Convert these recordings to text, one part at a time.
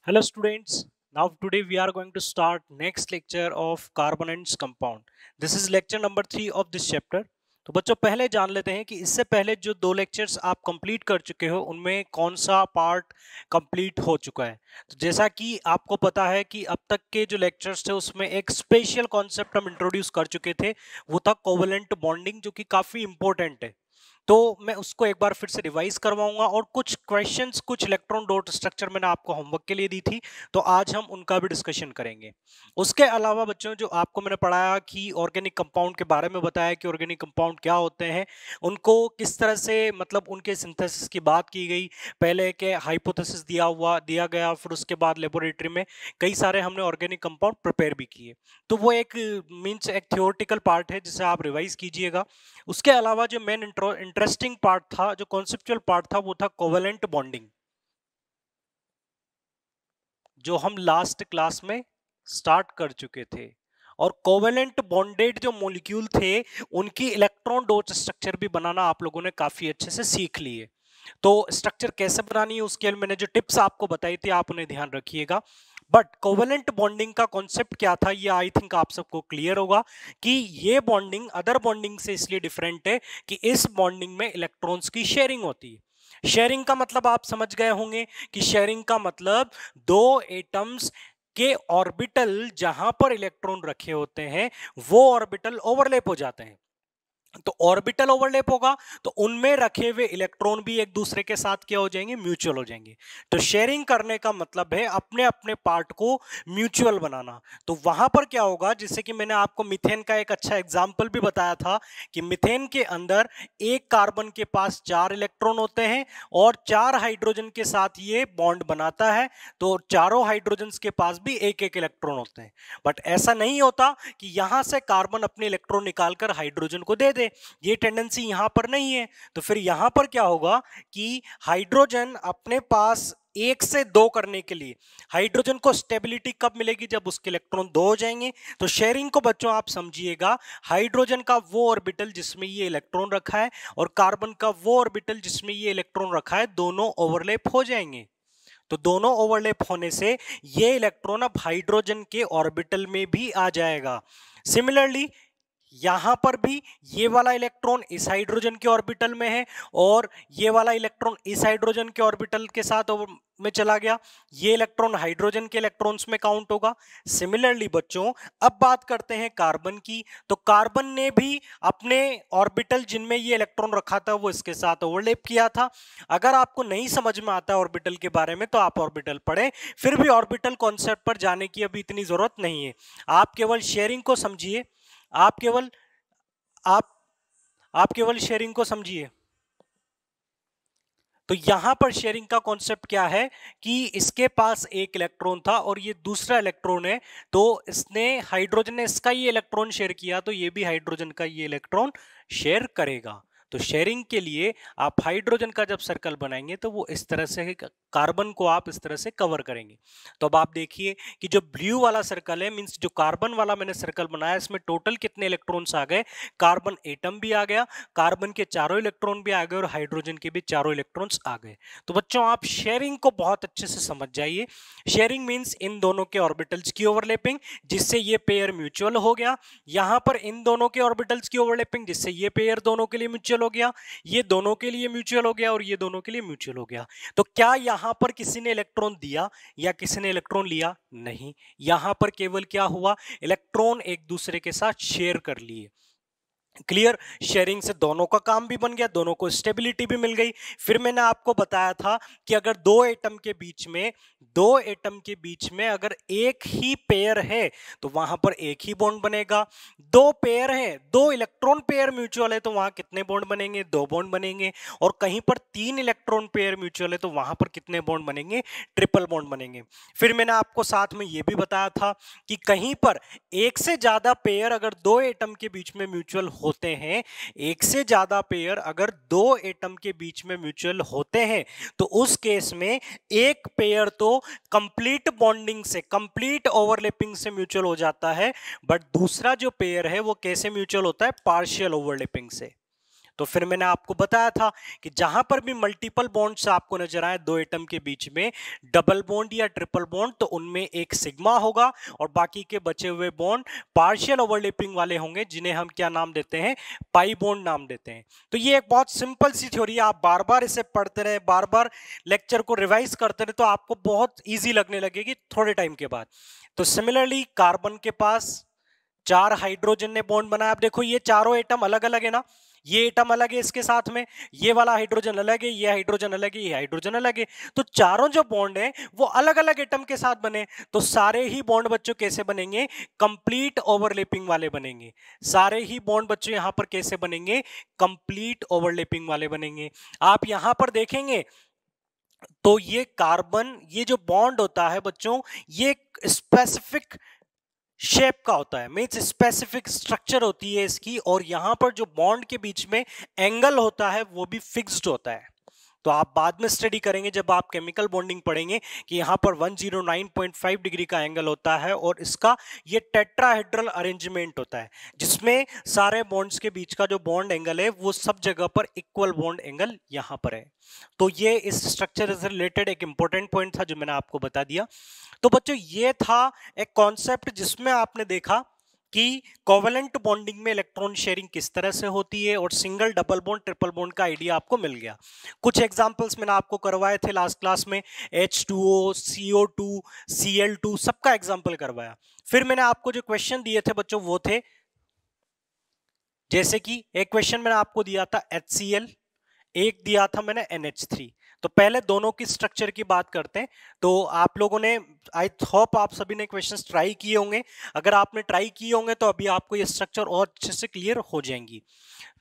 Hello students. Now today we are going to start next lecture of carbon and compound. This is lecture number 3 of this chapter. तो बच्चों पहले जान लेते हैं कि इससे पहले जो दो लेक्चर्स आप कंप्लीट कर चुके हो उनमें कौन सा पार्ट कंप्लीट हो चुका है। तो जैसा कि आपको पता है कि अब तक के जो लेक्चर्स थे उसमें एक स्पेशल कॉन्सेप्ट हम इंट्रोड्यूस कर चुके थे, वो था कोवेलेंट बॉन्डिंग, जो कि काफी इंपॉर्टेंट है। तो मैं उसको एक बार फिर से रिवाइज करवाऊंगा और कुछ क्वेश्चंस, कुछ इलेक्ट्रॉन डॉट स्ट्रक्चर मैंने आपको होमवर्क के लिए दी थी, तो आज हम उनका भी डिस्कशन करेंगे। उसके अलावा बच्चों जो आपको मैंने पढ़ाया कि ऑर्गेनिक कंपाउंड के बारे में बताया कि ऑर्गेनिक कंपाउंड क्या होते हैं, उनको किस तरह से मतलब उनके सिंथेसिस की बात की गई, पहले के हाइपोथेसिस दिया गया, फिर उसके बाद लेबोरेटरी में कई सारे हमने ऑर्गेनिक कंपाउंड प्रिपेयर भी किए। तो वो एक मीन्स एक थियोरेटिकल पार्ट है जिसे आप रिवाइज कीजिएगा। उसके अलावा जो मेन इंटरेस्टिंग पार्ट था, जो कॉन्सेप्चुअल पार्ट था, वो था कोवेलेंट बॉन्डिंग, जो हम लास्ट क्लास में स्टार्ट कर चुके थे। और कोवेलेंट बॉन्डेड जो मॉलिक्यूल थे उनकी इलेक्ट्रॉन डॉट स्ट्रक्चर भी बनाना आप लोगों ने काफी अच्छे से सीख लिए। तो स्ट्रक्चर कैसे बनानी है उसके लिए मैंने जो टिप्स आपको बताई थी आप उन्हें ध्यान रखिएगा। बट कोवेलेंट बॉन्डिंग का कॉन्सेप्ट क्या था ये आई थिंक आप सबको क्लियर होगा कि ये बॉन्डिंग अदर बॉन्डिंग से इसलिए डिफरेंट है कि इस बॉन्डिंग में इलेक्ट्रॉन्स की शेयरिंग होती है। शेयरिंग का मतलब आप समझ गए होंगे कि शेयरिंग का मतलब दो एटम्स के ऑर्बिटल जहां पर इलेक्ट्रॉन रखे होते हैं वो ऑर्बिटल ओवरलैप हो जाते हैं। तो ऑर्बिटल ओवरलैप होगा तो उनमें रखे हुए इलेक्ट्रॉन भी एक दूसरे के साथ क्या हो जाएंगे, म्यूचुअल हो जाएंगे। तो शेयरिंग करने का मतलब है अपने अपने पार्ट को म्यूचुअल बनाना। तो वहां पर क्या होगा, जैसे कि मैंने आपको मीथेन का एक अच्छा एग्जांपल भी बताया था कि मीथेन के अंदर एक कार्बन के पास 4 इलेक्ट्रॉन होते हैं और 4 हाइड्रोजन के साथ ये बॉन्ड बनाता है। तो चारों हाइड्रोजन के पास भी एक एक इलेक्ट्रॉन होते हैं। बट ऐसा नहीं होता कि यहां से कार्बन अपने इलेक्ट्रॉन निकालकर हाइड्रोजन को दे दे, ये टेंडेंसी यहां पर नहीं है। तो फिर यहां पर क्या होगा कि हाइड्रोजन अपने पास एक से दो करने के लिए हाइड्रोजन को स्टेबिलिटी कब मिलेगी, जब उसके इलेक्ट्रॉन दो हो जाएंगे। तो शेयरिंग को बच्चों आप समझिएगा, हाइड्रोजन का वो ऑर्बिटल जिसमें ये इलेक्ट्रॉन रखा है और कार्बन का वो ऑर्बिटल जिसमें ये इलेक्ट्रॉन रखा है, दोनों ओवरलैप हो जाएंगे। तो दोनों ओवरलैप होने से ये इलेक्ट्रॉन अब हाइड्रोजन के ऑर्बिटल में भी आ जाएगा। सिमिलरली यहां पर भी ये वाला इलेक्ट्रॉन इस हाइड्रोजन के ऑर्बिटल में है और ये वाला इलेक्ट्रॉन इस हाइड्रोजन के ऑर्बिटल के साथ में चला गया, ये इलेक्ट्रॉन हाइड्रोजन के इलेक्ट्रॉन्स में काउंट होगा। सिमिलरली बच्चों अब बात करते हैं कार्बन की। तो कार्बन ने भी अपने ऑर्बिटल जिनमें ये इलेक्ट्रॉन रखा था वो इसके साथ ओवरलैप किया था। अगर आपको नहीं समझ में आता ऑर्बिटल के बारे में तो आप ऑर्बिटल पढ़ें, फिर भी ऑर्बिटल कॉन्सेप्ट पर जाने की अभी इतनी जरूरत नहीं है। आप केवल शेयरिंग को समझिए, आप केवल आप आप केवल शेयरिंग को समझिए। तो यहां पर शेयरिंग का कॉन्सेप्ट क्या है कि इसके पास एक इलेक्ट्रॉन था और ये दूसरा इलेक्ट्रॉन है, तो इसने हाइड्रोजन ने इसका ये इलेक्ट्रॉन शेयर किया तो ये भी हाइड्रोजन का ये इलेक्ट्रॉन शेयर करेगा। तो शेयरिंग के लिए आप हाइड्रोजन का जब सर्कल बनाएंगे तो वो इस तरह से, कार्बन को आप इस तरह से कवर करेंगे। तो अब आप देखिए कि जो ब्लू वाला सर्कल है, मींस जो कार्बन वाला मैंने सर्कल बनाया, इसमें टोटल कितने इलेक्ट्रॉन्स आ गए, कार्बन एटम भी आ गया, कार्बन के चारों इलेक्ट्रॉन भी आ गए और हाइड्रोजन के भी चारों इलेक्ट्रॉन्स आ गए। तो बच्चों आप शेयरिंग को बहुत अच्छे से समझ जाइए। शेयरिंग मींस इन दोनों के ऑर्बिटल्स की ओवरलैपिंग जिससे ये पेयर म्यूचुअल हो गया, यहां पर इन दोनों के ऑर्बिटल्स की ओवरलैपिंग जिससे ये पेयर दोनों के लिए म्यूचुअल हो गया, ये दोनों के लिए म्यूचुअल हो गया और ये दोनों के लिए म्यूचुअल हो गया। तो क्या यहां पर किसी ने इलेक्ट्रॉन दिया या किसी ने इलेक्ट्रॉन लिया? नहीं, यहां पर केवल क्या हुआ, इलेक्ट्रॉन एक दूसरे के साथ शेयर कर लिए। क्लियर, शेयरिंग से दोनों का काम भी बन गया, दोनों को स्टेबिलिटी भी मिल गई। फिर मैंने आपको बताया था कि अगर दो एटम के बीच में अगर एक ही पेयर है तो वहां पर एक ही बॉन्ड बनेगा। दो पेयर है, दो इलेक्ट्रॉन पेयर म्यूचुअल है तो वहां कितने बॉन्ड बनेंगे, दो बॉन्ड बनेंगे। और कहीं पर 3 इलेक्ट्रॉन पेयर म्यूचुअल है तो वहां पर कितने बॉन्ड बनेंगे, ट्रिपल बॉन्ड बनेंगे। फिर मैंने आपको साथ में यह भी बताया था कि कहीं पर एक से ज्यादा पेयर अगर दो एटम के बीच में म्यूचुअल होते हैं, एक से ज्यादा पेयर अगर दो एटम के बीच में म्यूचुअल होते हैं तो उस केस में एक पेयर तो कंप्लीट बॉन्डिंग से, कंप्लीट ओवरलैपिंग से म्यूचुअल हो जाता है, बट दूसरा जो पेयर है वो कैसे म्यूचुअल होता है, पार्शियल ओवरलैपिंग से। तो फिर मैंने आपको बताया था कि जहां पर भी मल्टीपल बॉन्ड्स आपको नजर आए दो एटम के बीच में, डबल बॉन्ड या ट्रिपल बॉन्ड, तो उनमें एक सिग्मा होगा और बाकी के बचे हुए बॉन्ड पार्शियल ओवरलैपिंग वाले होंगे, जिन्हें हम क्या नाम देते हैं, पाई बॉन्ड नाम देते हैं। तो ये एक बहुत सिंपल सी थ्योरी है, आप बार बार इसे पढ़ते रहे, बार बार लेक्चर को रिवाइज करते रहे, तो आपको बहुत ईजी लगने लगेगी थोड़े टाइम के बाद। तो सिमिलरली कार्बन के पास 4 हाइड्रोजन ने बॉन्ड बनाया। अब देखो ये चारों एटम अलग अलग है ना, ये एटम अलग है इसके साथ में, ये वाला हाइड्रोजन अलग है, ये हाइड्रोजन अलग है, ये हाइड्रोजन अलग है, तो चारों जो बॉन्ड है वो अलग अलग एटम के साथ बने। तो सारे ही बॉन्ड बच्चों कैसे बनेंगे, कंप्लीट ओवरलैपिंग वाले बनेंगे। सारे ही बॉन्ड बच्चों यहां पर कैसे बनेंगे, कंप्लीट ओवरलैपिंग वाले बनेंगे। आप यहां पर देखेंगे तो ये कार्बन, ये जो बॉन्ड होता है बच्चों, ये स्पेसिफिक शेप का होता है, मींस स्पेसिफिक स्ट्रक्चर होती है इसकी, और यहां पर जो बॉन्ड के बीच में एंगल होता है वो भी फिक्स्ड होता है। तो आप बाद में स्टडी करेंगे जब आप केमिकल बॉन्डिंग पढ़ेंगे कि यहां पर 109.5 डिग्री का एंगल होता है और इसका ये टेट्राहेड्रल अरेंजमेंट होता है, जिसमें सारे बॉन्ड्स के बीच का जो बॉन्ड एंगल है वो सब जगह पर इक्वल बॉन्ड एंगल यहां पर है। तो ये इस स्ट्रक्चर से रिलेटेड एक इंपॉर्टेंट पॉइंट था जो मैंने आपको बता दिया। तो बच्चों ये था एक कॉन्सेप्ट जिसमें आपने देखा कि कोवेलेंट बॉन्डिंग में इलेक्ट्रॉन शेयरिंग किस तरह से होती है, और single, double bond, triple bond का आइडिया आपको मिल गया। कुछ एग्जांपल्स मैंने आपको करवाए थे लास्ट क्लास में, H2O, CO2, Cl2, सबका एग्जांपल करवाया। फिर मैंने आपको जो क्वेश्चन दिए थे बच्चों वो थे, जैसे कि एक क्वेश्चन मैंने आपको दिया था HCl, एक दिया था मैंने NH3। तो पहले दोनों की स्ट्रक्चर की बात करते हैं। तो आप लोगों ने, आई होप आप सभी ने क्वेश्चंस ट्राई किए होंगे। अगर आपने ट्राई किए होंगे तो अभी आपको ये स्ट्रक्चर और अच्छे से क्लियर हो जाएंगी।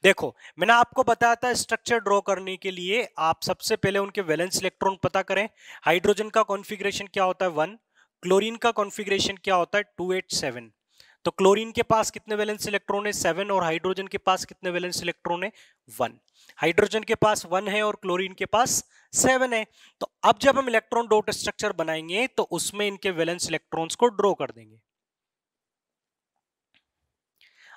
देखो मैंने आपको बताया था स्ट्रक्चर ड्रॉ करने के लिए आप सबसे पहले उनके वैलेंस इलेक्ट्रॉन पता करें। हाइड्रोजन का कॉन्फ़िगरेशन क्या होता है 1, क्लोरीन का कॉन्फ़िगरेशन क्या होता है 2 8 7। तो क्लोरीन के पास कितने वैलेंस इलेक्ट्रॉन है 7, और हाइड्रोजन के पास कितने वैलेंस इलेक्ट्रॉन है 1। हाइड्रोजन के पास 1 है और क्लोरीन के पास 7 है। तो अब जब हम इलेक्ट्रॉन डॉट स्ट्रक्चर बनाएंगे तो उसमें इनके वैलेंस इलेक्ट्रॉन्स को ड्रॉ कर देंगे।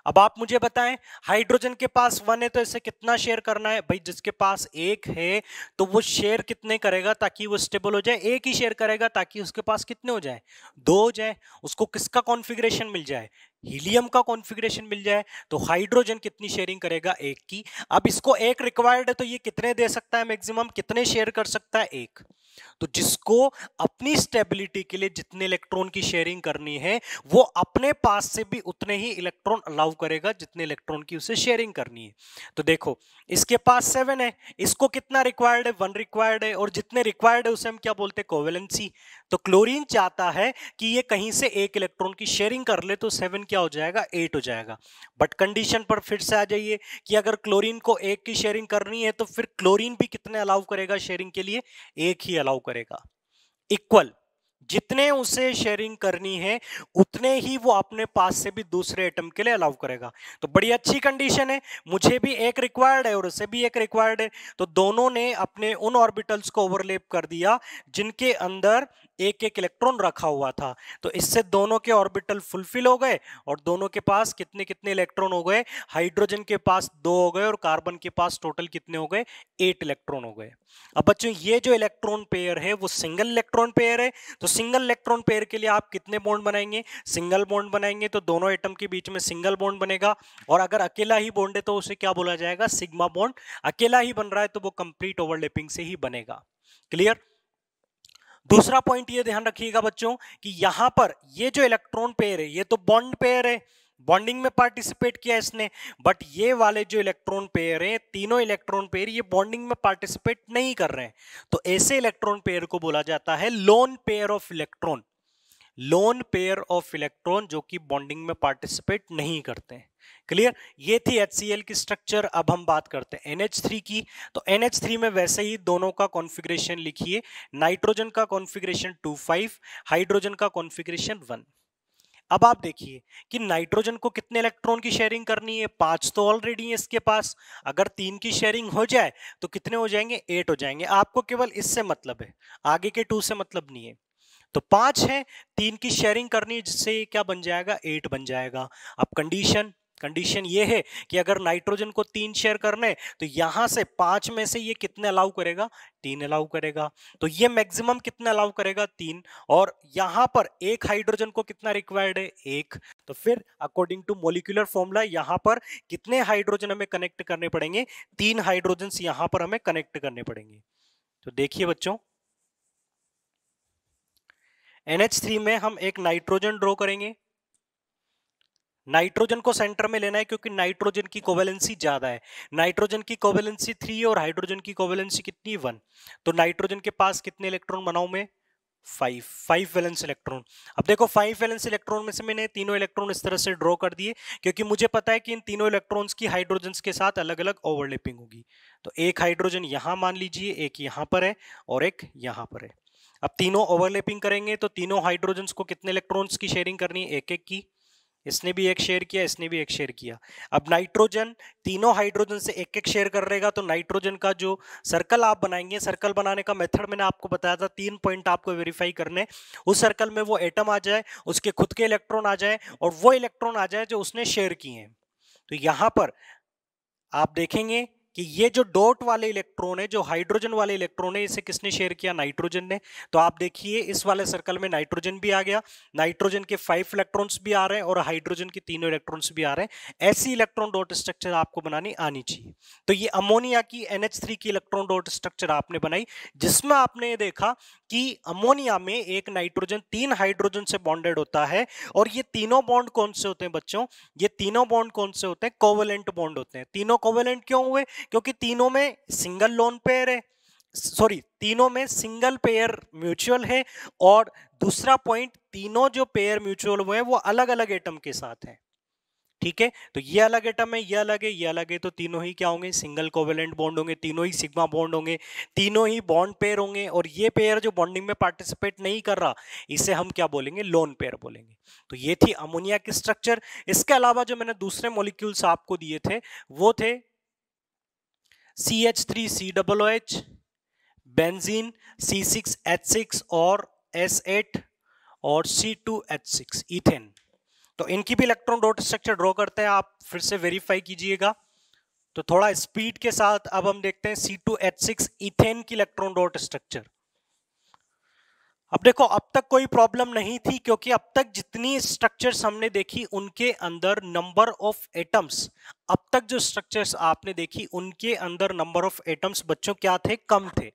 अब आप मुझे बताएं, हाइड्रोजन के पास 1 है तो इसे कितना शेयर करना है भाई, जिसके पास 1 है तो वो शेयर कितने करेगा ताकि वो स्टेबल हो जाए, 1 ही शेयर करेगा ताकि उसके पास कितने हो जाए 2 हो जाए, उसको किसका कॉन्फ़िगरेशन मिल जाए, हीलियम का कॉन्फ़िगरेशन मिल जाए। तो हाइड्रोजन कितनी शेयरिंग करेगा 1 की। अब इसको 1 रिक्वायर्ड है तो ये कितने दे सकता है, मैक्सिमम कितने शेयर कर सकता है 1। तो जिसको अपनी स्टेबिलिटी के लिए जितने इलेक्ट्रॉन की शेयरिंग करनी है वो अपने पास से भी उतने ही इलेक्ट्रॉन अलाउ करेगा जितने इलेक्ट्रॉन की उसे शेयरिंग करनी है। तो देखो इसके पास 7 है, इसको कितना रिक्वायर्ड है 1 रिक्वायर्ड है, और जितने रिक्वायर्ड है उसे हम क्या बोलते हैं कोवेलेंसी। तो क्लोरीन चाहता है कि ये कहीं से 1 इलेक्ट्रॉन की शेयरिंग कर ले तो 7 क्या हो जाएगा 8 हो जाएगा। बट कंडीशन पर फिर से आ जाइए कि अगर क्लोरीन को 1 की शेयरिंग करनी है तो फिर क्लोरीन भी कितने अलाउ करेगा शेयरिंग के लिए, 1 ही अलाउ करेगा। इक्वल, जितने उसे शेयरिंग करनी है उतने ही वो अपने पास से भी दूसरे एटम के लिए अलाउ करेगा। तो बड़ी अच्छी कंडीशन है, मुझे भी 1 रिक्वायर्ड है और उसे भी 1 रिक्वायर्ड है, तो दोनों ने अपने उन ऑर्बिटल्स को ओवरलैप कर दिया जिनके अंदर 1-1 इलेक्ट्रॉन रखा हुआ था। तो इससे दोनों के ऑर्बिटल फुलफिल हो गए और दोनों के पास कितने कितने इलेक्ट्रॉन हो गए, हाइड्रोजन के पास 2 हो गए और कार्बन के पास टोटल कितने हो गए 8 इलेक्ट्रॉन हो गए। अब बच्चों ये जो इलेक्ट्रॉन पेयर है वो सिंगल इलेक्ट्रॉन पेयर है। तो सिंगल इलेक्ट्रॉन पेयर के लिए आप कितने बॉन्ड बनाएंगे, सिंगल बॉन्ड बनाएंगे, तो दोनों एटम के बीच में सिंगल बॉन्ड बनेगा। और अगर अकेला ही बॉन्ड है तो उसे क्या बोला जाएगा सिग्मा बॉन्ड। अकेला ही बन रहा है तो वो कंप्लीट ओवरलैपिंग से ही बनेगा। क्लियर। दूसरा पॉइंट ये ध्यान रखिएगा बच्चों कि यहां पर ये जो इलेक्ट्रॉन पेयर है ये तो बॉन्ड पेयर है, बॉन्डिंग में पार्टिसिपेट किया इसने, बट ये वाले जो इलेक्ट्रॉन पेयर हैं तीनों इलेक्ट्रॉन पेयर ये बॉन्डिंग में पार्टिसिपेट नहीं कर रहे हैं। तो ऐसे इलेक्ट्रॉन पेयर को बोला जाता है lone pair of electron. Lone pair of electron जो कि बॉन्डिंग में पार्टिसिपेट नहीं करते हैं। क्लियर। ये थी HCl की स्ट्रक्चर। अब हम बात करते हैं NH3 की। तो NH3 में वैसे ही दोनों का कॉन्फ़िगरेशन लिखिए, नाइट्रोजन का कॉन्फ़िगरेशन 2-5, हाइड्रोजन का कॉन्फ़िगरेशन 1। अब आप देखिए कि नाइट्रोजन को कितने इलेक्ट्रॉन की शेयरिंग करनी है, 5 तो ऑलरेडी है इसके पास। अगर 3 की शेयरिंग हो जाए तो कितने हो जाएंगे 8 हो जाएंगे। आपको केवल इससे मतलब है, आगे के 2 से मतलब नहीं है। तो 5 है, 3 की शेयरिंग करनी है जिससे ये क्या बन जाएगा 8 बन जाएगा। अब कंडीशन कंडीशन ये है कि अगर नाइट्रोजन को 3 शेयर करने तो यहां से 5 में से ये कितने अलाउ करेगा, 3 अलाउ करेगा। तो ये मैक्सिमम कितने अलाउ करेगा, 3। और यहां पर एक हाइड्रोजन को कितना रिक्वायर्ड है, 1। तो फिर अकॉर्डिंग टू मोलिकुलर फॉर्मूला यहां पर कितने हाइड्रोजन हमें कनेक्ट करने पड़ेंगे, 3 हाइड्रोजन यहां पर हमें कनेक्ट करने पड़ेंगे। तो देखिए बच्चों, NH3 में हम एक नाइट्रोजन ड्रॉ करेंगे। नाइट्रोजन को सेंटर में लेना है क्योंकि नाइट्रोजन की कोवेलेंसी ज्यादा है। नाइट्रोजन की कोवेलेंसी 3 और हाइड्रोजन की कोवेलेंसी कितनी, 1। तो नाइट्रोजन के पास कितने इलेक्ट्रॉन बनाऊं मैं, 5 वैलेंस इलेक्ट्रॉन। अब देखो 5 वैलेंस इलेक्ट्रॉन में से मैंने तीनों इलेक्ट्रॉन इस तरह से ड्रॉ कर दिए क्योंकि मुझे पता है कि इन तीनों इलेक्ट्रॉन्स की हाइड्रोजन के साथ अलग अलग ओवरलैपिंग होगी। तो एक हाइड्रोजन यहां मान लीजिए, एक यहां पर है और एक यहां पर है। अब तीनों ओवरलैपिंग करेंगे तो तीनों हाइड्रोजन को कितने इलेक्ट्रॉन्स की शेयरिंग करनी है, एक एक की। इसने भी एक शेयर किया, इसने भी एक शेयर किया। अब नाइट्रोजन तीनों हाइड्रोजन से एक एक शेयर कर रहेगा, तो नाइट्रोजन का जो सर्कल आप बनाएंगे, सर्कल बनाने का मेथड मैंने आपको बताया था, 3 पॉइंट आपको वेरीफाई करने। उस सर्कल में वो एटम आ जाए, उसके खुद के इलेक्ट्रॉन आ जाए और वो इलेक्ट्रॉन आ जाए जो उसने शेयर किए हैं। तो यहां पर आप देखेंगे कि ये जो डॉट वाले इलेक्ट्रॉन है, जो हाइड्रोजन वाले इलेक्ट्रॉन है, इसे किसने शेयर किया, नाइट्रोजन ने। तो आप देखिए इस वाले सर्कल में नाइट्रोजन भी आ गया, नाइट्रोजन के 5 इलेक्ट्रॉन्स भी आ रहे हैं और हाइड्रोजन के तीनों इलेक्ट्रॉन्स भी आ रहे हैं। ऐसी इलेक्ट्रॉन डॉट स्ट्रक्चर आपको बनानी आनी चाहिए। तो ये अमोनिया की NH3 की इलेक्ट्रॉन डॉट स्ट्रक्चर आपने बनाई, जिसमें आपने ये देखा कि अमोनिया में एक नाइट्रोजन 3 हाइड्रोजन से बॉन्डेड होता है। और ये तीनों बॉन्ड कौन से होते हैं बच्चों, ये तीनों बॉन्ड कौन से होते हैं, कोवेलेंट बॉन्ड होते हैं। तीनों कोवेलेंट क्यों हुए, क्योंकि तीनों में सिंगल लोन पेयर है, सॉरी तीनों में सिंगल पेयर म्यूचुअल है। और दूसरा पॉइंट, तीनों जो पेयर म्यूचुअल हुए हैं वो अलग अलग एटम के साथ हैं। ठीक है, तो ये अलग एटम है, ये अलग है, ये अलग है, तो तीनों ही क्या होंगे, सिंगल कोवेलेंट बॉन्ड होंगे, तीनों ही सिग्मा बॉन्ड होंगे, तीनों ही बॉन्ड पेयर होंगे। और ये पेयर जो बॉन्डिंग में पार्टिसिपेट नहीं कर रहा, इसे हम क्या बोलेंगे, लोन पेयर बोलेंगे। तो ये थी अमोनिया की स्ट्रक्चर। इसके अलावा जो मैंने दूसरे मॉलिक्यूल्स आपको दिए थे वो थे CH3COOH, बेंजीन, C6H6 और S8 और C2H6 इथेन। तो इनकी भी इलेक्ट्रॉन डॉट स्ट्रक्चर ड्रॉ करते हैं, आप फिर से वेरीफाई कीजिएगा। तो थोड़ा स्पीड के साथ अब हम देखते हैं C2H6 इथेन की इलेक्ट्रॉन डॉट स्ट्रक्चर। अब देखो, अब तक कोई प्रॉब्लम नहीं थी क्योंकि अब तक जितनी स्ट्रक्चर्स हमने देखी उनके अंदर नंबर ऑफ एटम्स, अब तक जो स्ट्रक्चर्स आपने देखी उनके अंदर नंबर ऑफ एटम्स बच्चों क्या थे, कम थे।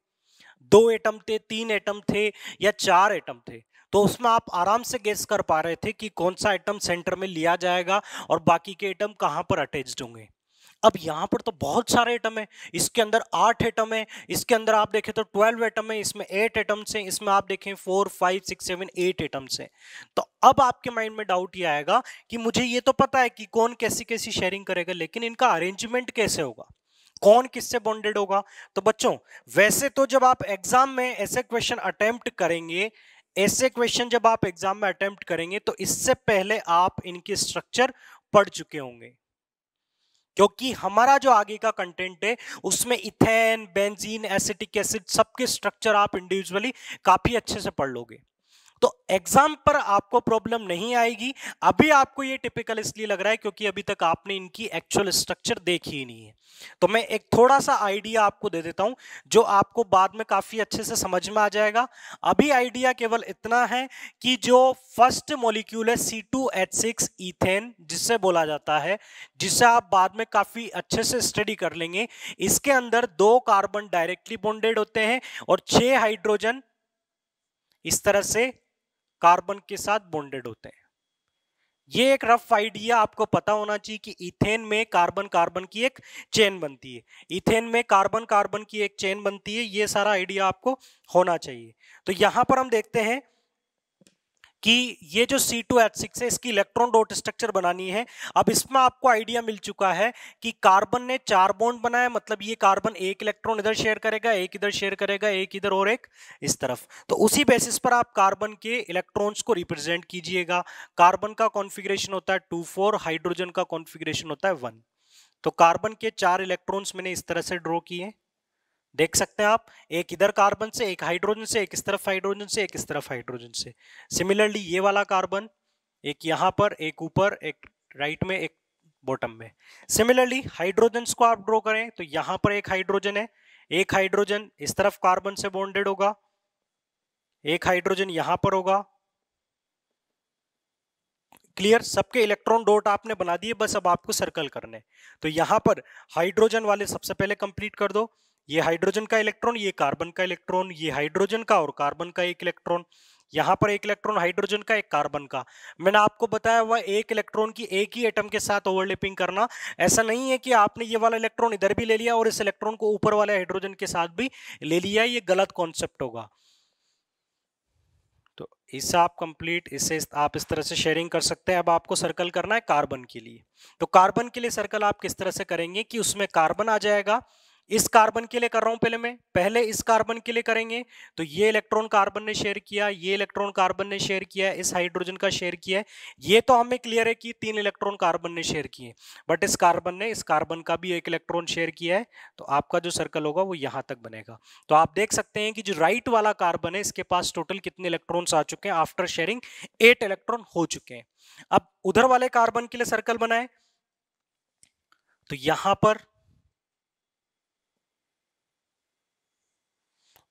2 एटम थे, 3 एटम थे या 4 एटम थे। तो उसमें आप आराम से गेस कर पा रहे थे कि कौन सा एटम सेंटर में लिया जाएगा और बाकी के एटम कहां पर अटैच्ड होंगे। अब यहां पर तो बहुत सारे एटम है, इसके अंदर 8 एटम है, इसके अंदर आप देखें तो 12 एटम है, इसमें 8 एटम्स हैं, इसमें आप देखें 4 5 6 7 8 एटम्स हैं। तो अब आपके माइंड में डाउट ये आएगा कि मुझे ये तो पता है कि कौन कैसी कैसी शेयरिंग करेगा, लेकिन इनका अरेंजमेंट कैसे होगा, कौन किससे बॉन्डेड होगा। तो बच्चों, वैसे तो जब आप एग्जाम में ऐसे क्वेश्चन अटेम्प्ट करेंगे, ऐसे क्वेश्चन जब आप एग्जाम में अटेम्प्ट करेंगे तो इससे पहले आप इनके स्ट्रक्चर पढ़ चुके होंगे, क्योंकि हमारा जो आगे का कंटेंट है उसमें इथेन, बेंजीन, एसिटिक एसिड सबके स्ट्रक्चर आप इंडिविजुअली काफी अच्छे से पढ़ लोगे। तो एग्जाम पर आपको प्रॉब्लम नहीं आएगी। अभी आपको ये टिपिकल इसलिए लग रहा है क्योंकि अभी तक आपने इनकी एक्चुअल स्ट्रक्चर देखी ही नहीं है। तो मैं एक थोड़ा सा आइडिया आपको दे देता हूं जो आपको बाद में काफी अच्छे से समझ में आ जाएगा। अभी आइडिया केवल इतना है कि जो फर्स्ट मॉलिक्यूल है C2H6 इथेन, जिससे बोला जाता है, जिसे आप बाद में काफी अच्छे से स्टडी कर लेंगे, इसके अंदर 2 कार्बन डायरेक्टली बॉन्डेड होते हैं और 6 हाइड्रोजन इस तरह से कार्बन के साथ बॉन्डेड होते हैं। ये एक रफ आइडिया आपको पता होना चाहिए कि इथेन में कार्बन कार्बन की एक चेन बनती है, इथेन में कार्बन कार्बन की एक चेन बनती है, ये सारा आइडिया आपको होना चाहिए। तो यहां पर हम देखते हैं कि ये जो C2H6 है, इसकी इलेक्ट्रॉन डॉट स्ट्रक्चर बनानी है। अब इसमें आपको आइडिया मिल चुका है कि कार्बन ने 4 बॉन्ड बनाया, मतलब ये कार्बन एक इलेक्ट्रॉन इधर शेयर करेगा, एक इधर शेयर करेगा, एक इधर और एक इस तरफ। तो उसी बेसिस पर आप कार्बन के इलेक्ट्रॉन्स को रिप्रेजेंट कीजिएगा। कार्बन का कॉन्फ़िगरेशन होता है 2 4, हाइड्रोजन का कॉन्फ़िगरेशन होता है 1। तो कार्बन के 4 इलेक्ट्रॉन्स मैंने इस तरह से ड्रॉ किए, देख सकते हैं आप, एक इधर कार्बन से, एक हाइड्रोजन से, एक इस तरफ हाइड्रोजन से, एक इस तरफ हाइड्रोजन से। सिमिलरली ये वाला कार्बन एक यहां पर, एक ऊपर, एक राइट में, एक बॉटम में। सिमिलरली हाइड्रोजन्स को आप ड्रॉ करें तो यहां पर एक हाइड्रोजन है, एक हाइड्रोजन इस तरफ कार्बन से बॉन्डेड होगा, एक हाइड्रोजन यहां पर होगा। क्लियर, सबके इलेक्ट्रॉन डॉट आपने बना दिए, बस अब आपको सर्कल करने। तो यहां पर हाइड्रोजन वाले सबसे पहले कंप्लीट कर दो। ये हाइड्रोजन का इलेक्ट्रॉन, ये कार्बन का इलेक्ट्रॉन, ये हाइड्रोजन का और कार्बन का एक इलेक्ट्रॉन, यहां पर एक इलेक्ट्रॉन हाइड्रोजन का, एक कार्बन का। मैंने आपको बताया हुआ एक इलेक्ट्रॉन की एक ही एटम के साथ ओवरलैपिंग करना। ऐसा नहीं है कि आपने ये वाला इलेक्ट्रॉन इधर भी ले लिया और इस इलेक्ट्रॉन को ऊपर वाले हाइड्रोजन के साथ भी ले लिया, ये गलत कॉन्सेप्ट होगा। तो इसे आप कंप्लीट, इसे आप इस तरह से शेयरिंग कर सकते हैं। अब आपको सर्कल करना है कार्बन के लिए। तो कार्बन के लिए सर्कल आप किस तरह से करेंगे कि उसमें कार्बन आ जाएगा। इस कार्बन के लिए कर रहा हूं पहले इस कार्बन के लिए करेंगे। तो ये इलेक्ट्रॉन कार्बन ने शेयर किया, ये इलेक्ट्रॉन कार्बन ने शेयर किया, इस हाइड्रोजन का शेयर किया है। ये तो हमें क्लियर है कि 3 इलेक्ट्रॉन कार्बन ने शेयर किए, बट इस कार्बन ने इस कार्बन का भी एक इलेक्ट्रॉन शेयर किया है। तो आपका जो सर्कल होगा वो यहां तक बनेगा। तो आप देख सकते हैं कि जो राइट वाला कार्बन है इसके पास टोटल कितने इलेक्ट्रॉन्स आ चुके हैं, आफ्टर शेयरिंग 8 इलेक्ट्रॉन हो चुके हैं। अब उधर वाले कार्बन के लिए सर्कल बनाए तो यहां पर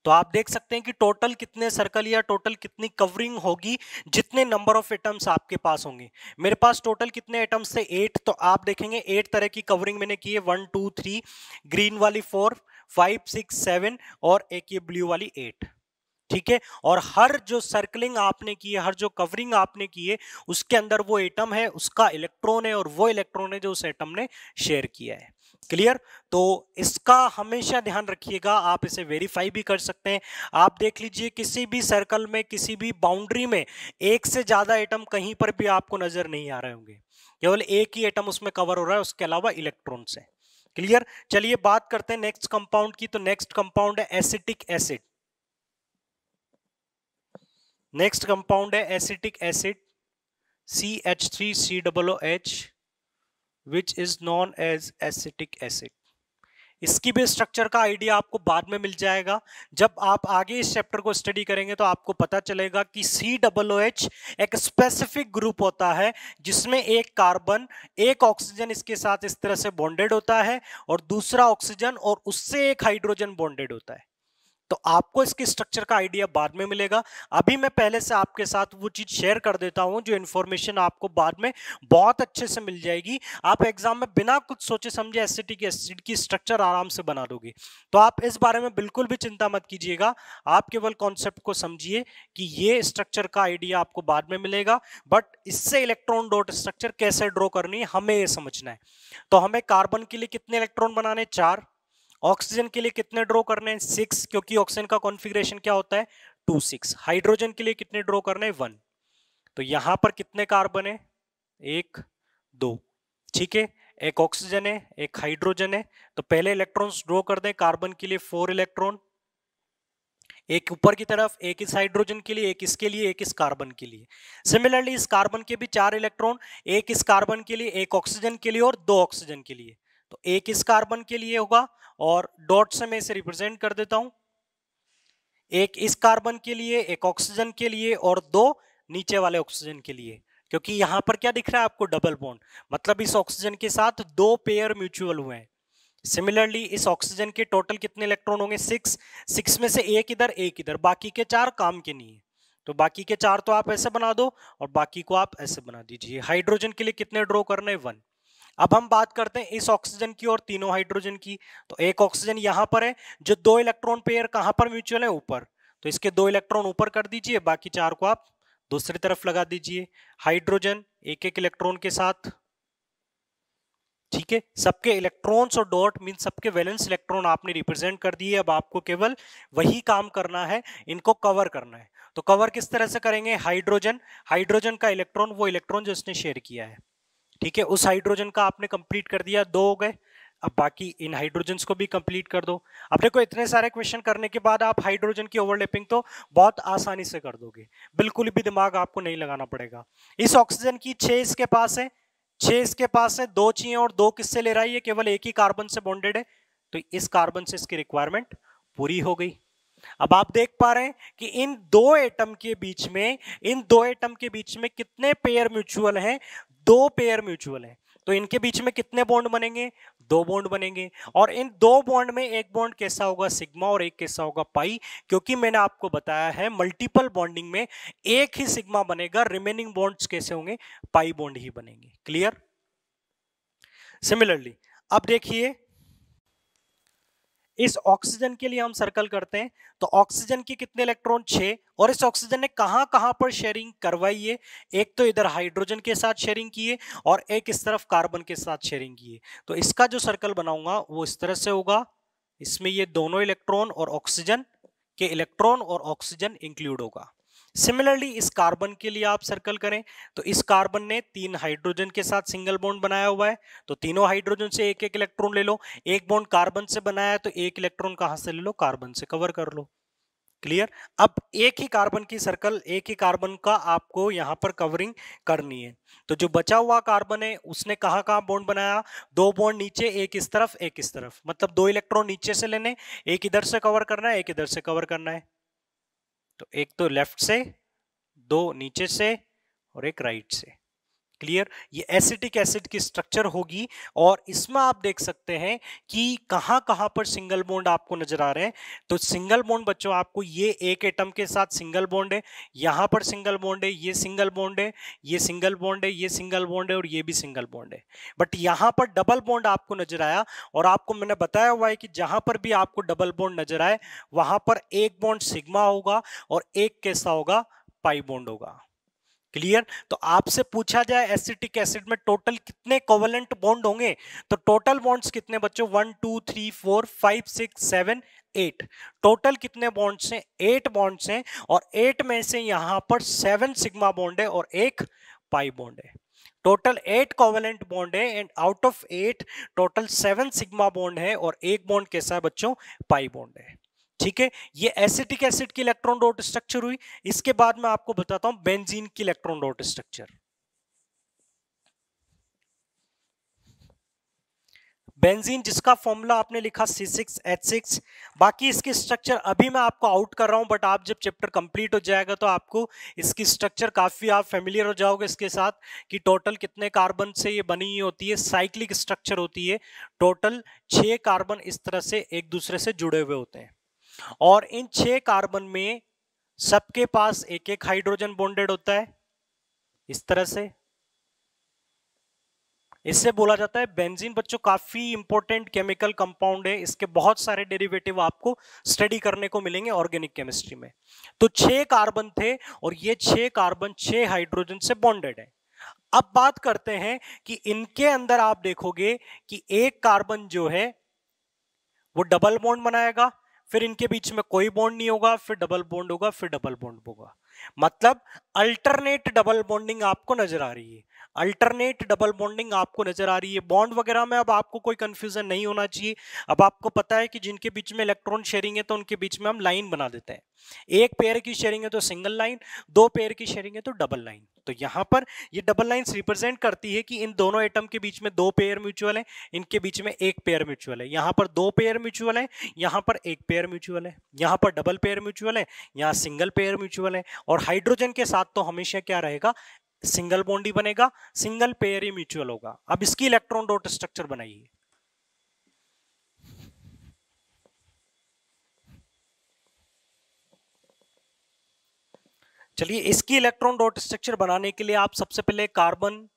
तो आप देख सकते हैं कि टोटल कितने सर्कल या टोटल कितनी कवरिंग होगी, जितने नंबर ऑफ एटम्स आपके पास होंगे। मेरे पास टोटल कितने एटम्स थे 8, तो आप देखेंगे 8 तरह की कवरिंग मैंने की है, 1 2 3, ग्रीन वाली 4 5 6 7 और एक ये ब्लू वाली 8। ठीक है, और हर जो सर्कलिंग आपने की है, हर जो कवरिंग आपने की है, उसके अंदर वो एटम है, उसका इलेक्ट्रॉन है, और वो इलेक्ट्रॉन है जो उस एटम ने शेयर किया है। क्लियर, तो इसका हमेशा ध्यान रखिएगा। आप इसे वेरीफाई भी कर सकते हैं। आप देख लीजिए किसी भी सर्कल में, किसी भी बाउंड्री में एक से ज्यादा एटम कहीं पर भी आपको नजर नहीं आ रहे होंगे, केवल एक ही एटम उसमें कवर हो रहा है, उसके अलावा इलेक्ट्रॉन से। क्लियर, चलिए बात करते हैं नेक्स्ट कंपाउंड की। तो नेक्स्ट कंपाउंड है एसिटिक एसिड। नेक्स्ट कंपाउंड है acetic acid, CH3COOH, which is known as acetic acid. इसकी भी स्ट्रक्चर का आइडिया आपको बाद में मिल जाएगा। जब आप आगे इस चैप्टर को स्टडी करेंगे तो आपको पता चलेगा कि COOH एक स्पेसिफिक ग्रुप होता है जिसमें एक कार्बन, एक ऑक्सीजन इसके साथ इस तरह से बॉन्डेड होता है और दूसरा ऑक्सीजन और उससे एक हाइड्रोजन बॉन्डेड होता है। तो आपको इसके स्ट्रक्चर का आइडिया बाद में मिलेगा। अभी मैं पहले से आपके साथ वो चीज शेयर कर देता हूं जो इन्फॉर्मेशन आपको बाद में बहुत अच्छे से मिल जाएगी। आप एग्जाम में बिना कुछ सोचे समझे एसिटिक एसिड की स्ट्रक्चर आराम से बना दोगे। तो आप इस बारे में बिल्कुल भी चिंता मत कीजिएगा, आप केवल कॉन्सेप्ट को समझिए कि ये स्ट्रक्चर का आइडिया आपको बाद में मिलेगा, बट इससे इलेक्ट्रॉन डॉट स्ट्रक्चर कैसे ड्रॉ करनी है हमें ये समझना है। तो हमें कार्बन के लिए कितने इलेक्ट्रॉन बनाने, 4। ऑक्सीजन के लिए कितने ड्रॉ करने हैं, 6, क्योंकि ऑक्सीजन का कॉन्फ़िगरेशन क्या होता है 2 6। हाइड्रोजन के लिए कितने ड्रॉ करने हैं 1। तो यहां पर कितने कार्बन है 1 2। ठीक है, एक ऑक्सीजन है, एक हाइड्रोजन है। तो पहले इलेक्ट्रॉन्स ड्रॉ कर दें। कार्बन के लिए 4 इलेक्ट्रॉन, एक ऊपर की तरफ, एक इस हाइड्रोजन के लिए, एक इसके लिए, एक इस कार्बन के लिए। सिमिलरली इस कार्बन के भी 4 इलेक्ट्रॉन, एक इस कार्बन के लिए, एक ऑक्सीजन के लिए और 2 ऑक्सीजन के लिए। तो एक इस कार्बन के लिए होगा और डॉट से मैं इसे रिप्रेजेंट कर देता हूं, एक इस कार्बन के लिए, एक ऑक्सीजन के लिए और 2 नीचे वाले ऑक्सीजन के लिए। क्योंकि यहां पर क्या दिख रहा है आपको, डबल बॉन्ड, मतलब इस ऑक्सीजन के साथ 2 पेयर म्यूचुअल हुए हैं। सिमिलरली इस ऑक्सीजन के टोटल कितने इलेक्ट्रॉन होंगे 6, 6 में से एक इधर एक इधर, बाकी के 4 काम के नहीं है। तो बाकी के 4 तो आप ऐसे बना दो और बाकी को आप ऐसे बना दीजिए। हाइड्रोजन के लिए कितने ड्रॉ करने, 1। अब हम बात करते हैं इस ऑक्सीजन की और तीनों हाइड्रोजन की। तो एक ऑक्सीजन यहां पर है, जो 2 इलेक्ट्रॉन पेयर कहां पर म्यूचुअल है, ऊपर। तो इसके 2 इलेक्ट्रॉन ऊपर कर दीजिए, बाकी 4 को आप दूसरी तरफ लगा दीजिए। हाइड्रोजन एक एक इलेक्ट्रॉन के साथ। ठीक है, सबके इलेक्ट्रॉन्स और डॉट मीन सबके वैलेंस इलेक्ट्रॉन आपने रिप्रेजेंट कर दिए। अब आपको केवल वही काम करना है, इनको कवर करना है। तो कवर किस तरह से करेंगे, हाइड्रोजन, हाइड्रोजन का इलेक्ट्रॉन, वो इलेक्ट्रॉन जो इसने शेयर किया है। ठीक है, उस हाइड्रोजन का आपने कंप्लीट कर दिया, 2 हो गए। अब बाकी इन हाइड्रोजन्स को भी कंप्लीट कर दो। अब देखो इतने सारे क्वेश्चन करने के बाद आप हाइड्रोजन की ओवरलैपिंग तो बहुत आसानी से कर दोगे, बिल्कुल भी दिमाग आपको नहीं लगाना पड़ेगा। इस ऑक्सीजन की 6 इसके पास है, 6 इसके पास है, 2 चाहिए और 2 किससे ले रहा है, ये केवल एक ही कार्बन से बॉन्डेड है। तो इस कार्बन से इसकी रिक्वायरमेंट पूरी हो गई। अब आप देख पा रहे हैं कि इन 2 एटम के बीच में, इन 2 एटम के बीच में कितने पेयर म्यूचुअल हैं, 2 पेयर म्यूचुअल हैं। तो इनके बीच में कितने बॉन्ड बनेंगे? 2 बॉन्ड बनेंगे। और इन 2 बॉन्ड में एक बॉन्ड कैसा होगा? सिग्मा, और एक कैसा होगा? पाई। क्योंकि मैंने आपको बताया है मल्टीपल बॉन्डिंग में एक ही सिग्मा बनेगा, रिमेनिंग बॉन्ड्स कैसे होंगे? पाई बॉन्ड ही बनेंगे। क्लियर? सिमिलरली अब देखिए, इस ऑक्सीजन के लिए हम सर्कल करते हैं, तो ऑक्सीजन के कितने इलेक्ट्रॉन? 6। और इस ऑक्सीजन ने कहां कहां पर शेयरिंग करवाई है? एक तो इधर हाइड्रोजन के साथ शेयरिंग की है, और एक इस तरफ कार्बन के साथ शेयरिंग की है। तो इसका जो सर्कल बनाऊंगा वो इस तरह से होगा, इसमें ये दोनों इलेक्ट्रॉन और ऑक्सीजन के इलेक्ट्रॉन और ऑक्सीजन इंक्लूड होगा। सिमिलरली इस कार्बन के लिए आप सर्कल करें, तो इस कार्बन ने 3 हाइड्रोजन के साथ सिंगल बॉन्ड बनाया हुआ है, तो तीनों हाइड्रोजन से एक एक इलेक्ट्रॉन ले लो। एक बॉन्ड कार्बन से बनाया है, तो एक इलेक्ट्रॉन कहां से ले लो? कार्बन से कवर कर लो। क्लियर? अब एक ही कार्बन की सर्कल, एक ही कार्बन का आपको यहां पर कवरिंग करनी है। तो जो बचा हुआ कार्बन है उसने कहां कहां बॉन्ड बनाया? 2 बॉन्ड नीचे, एक इस तरफ एक इस तरफ, मतलब 2 इलेक्ट्रॉन नीचे से लेने, एक इधर से कवर करना है, एक इधर से कवर करना है। तो एक तो लेफ्ट से, 2 नीचे से, और एक राइट से। क्लियर? ये एसिटिक एसिड की स्ट्रक्चर होगी, और इसमें आप देख सकते हैं कि कहां कहां पर सिंगल बॉन्ड आपको नजर आ रहे हैं। तो सिंगल बॉन्ड बच्चों आपको ये एक एटम के साथ सिंगल बॉन्ड है, यहां पर सिंगल बॉन्ड है, ये सिंगल बॉन्ड है, ये सिंगल बॉन्ड है, ये सिंगल बॉन्ड है, और ये भी सिंगल बॉन्ड है। बट यहां पर डबल बॉन्ड आपको नजर आया, और आपको मैंने बताया हुआ है कि जहां पर भी आपको डबल बॉन्ड नजर आए वहां पर एक बॉन्ड सिग्मा होगा और एक कैसा होगा? पाई बॉन्ड होगा। क्लियर? तो आपसे पूछा जाए एसिटिक एसिड में टोटल कितने कोवेलेंट बॉन्ड होंगे, तो टोटल बॉन्ड्स कितने बच्चों? 1 2 3 4 5 6 7 8। टोटल कितने बॉन्ड्स हैं? 8 बॉन्ड्स हैं, और 8 में से यहां पर 7 सिग्मा बॉन्ड है और एक पाई बॉन्ड है। टोटल 8 कोवेलेंट बॉन्ड है, and out of 8 total 7 sigma bond है, और एक बॉन्ड कैसा है बच्चों? पाई बॉन्ड है। ठीक है, ये एसिटिक एसिड की इलेक्ट्रॉन डॉट स्ट्रक्चर हुई। इसके बाद मैं आपको बताता हूं बेंजीन की इलेक्ट्रॉन डॉट स्ट्रक्चर। बेंजीन जिसका फॉर्मूला आपने लिखा C6H6। बाकी इसकी स्ट्रक्चर अभी मैं आपको आउट कर रहा हूं, बट आप जब चैप्टर कंप्लीट हो जाएगा तो आपको इसकी स्ट्रक्चर काफी आप फेमिलियर हो जाओगे इसके साथ, कि टोटल कितने कार्बन से ये बनी होती है। साइक्लिक स्ट्रक्चर होती है, टोटल 6 कार्बन इस तरह से एक दूसरे से जुड़े हुए होते हैं, और इन 6 कार्बन में सबके पास एक एक हाइड्रोजन बॉन्डेड होता है इस तरह से। इससे बोला जाता है बेंजीन। बच्चों काफी इंपॉर्टेंट केमिकल कंपाउंड है, इसके बहुत सारे डेरिवेटिव आपको स्टडी करने को मिलेंगे ऑर्गेनिक केमिस्ट्री में। तो 6 कार्बन थे, और ये 6 कार्बन 6 हाइड्रोजन से बॉन्डेड है। अब बात करते हैं कि इनके अंदर आप देखोगे कि एक कार्बन जो है वो डबल बॉन्ड बनाएगा, फिर इनके बीच में कोई बॉन्ड नहीं होगा, फिर डबल बॉन्ड होगा, फिर डबल बॉन्ड होगा। मतलब अल्टरनेट डबल बॉन्डिंग आपको नजर आ रही है, अल्टरनेट डबल बॉन्डिंग आपको नजर आ रही है। बॉन्ड वगैरह में अब आपको कोई कंफ्यूजन नहीं होना चाहिए। अब आपको पता है कि जिनके बीच में इलेक्ट्रॉन शेयरिंग है तो उनके बीच में हम लाइन बना देते हैं। एक पेयर की शेयरिंग है तो सिंगल लाइन, 2 पेयर की शेयरिंग है तो डबल लाइन। तो यहां पर ये डबल लाइंस रिप्रेजेंट करती है कि इन दोनों एटम के बीच में 2 पेयर म्यूचुअल है, इनके बीच में एक पेयर म्यूचुअल है। यहां पर 2 पेयर म्यूचुअल है, यहां पर एक पेयर म्यूचुअल है, यहां पर डबल पेयर म्यूचुअल है, यहां सिंगल पेयर म्यूचुअल है। और हाइड्रोजन के साथ तो हमेशा क्या रहेगा? सिंगल बॉन्ड ही बनेगा, सिंगल पेयर ही म्यूचुअल होगा। अब इसकी इलेक्ट्रॉन डॉट स्ट्रक्चर बनाइए। चलिए, इसकी इलेक्ट्रॉन डॉट स्ट्रक्चर बनाने के लिए आप सबसे पहले कार्बन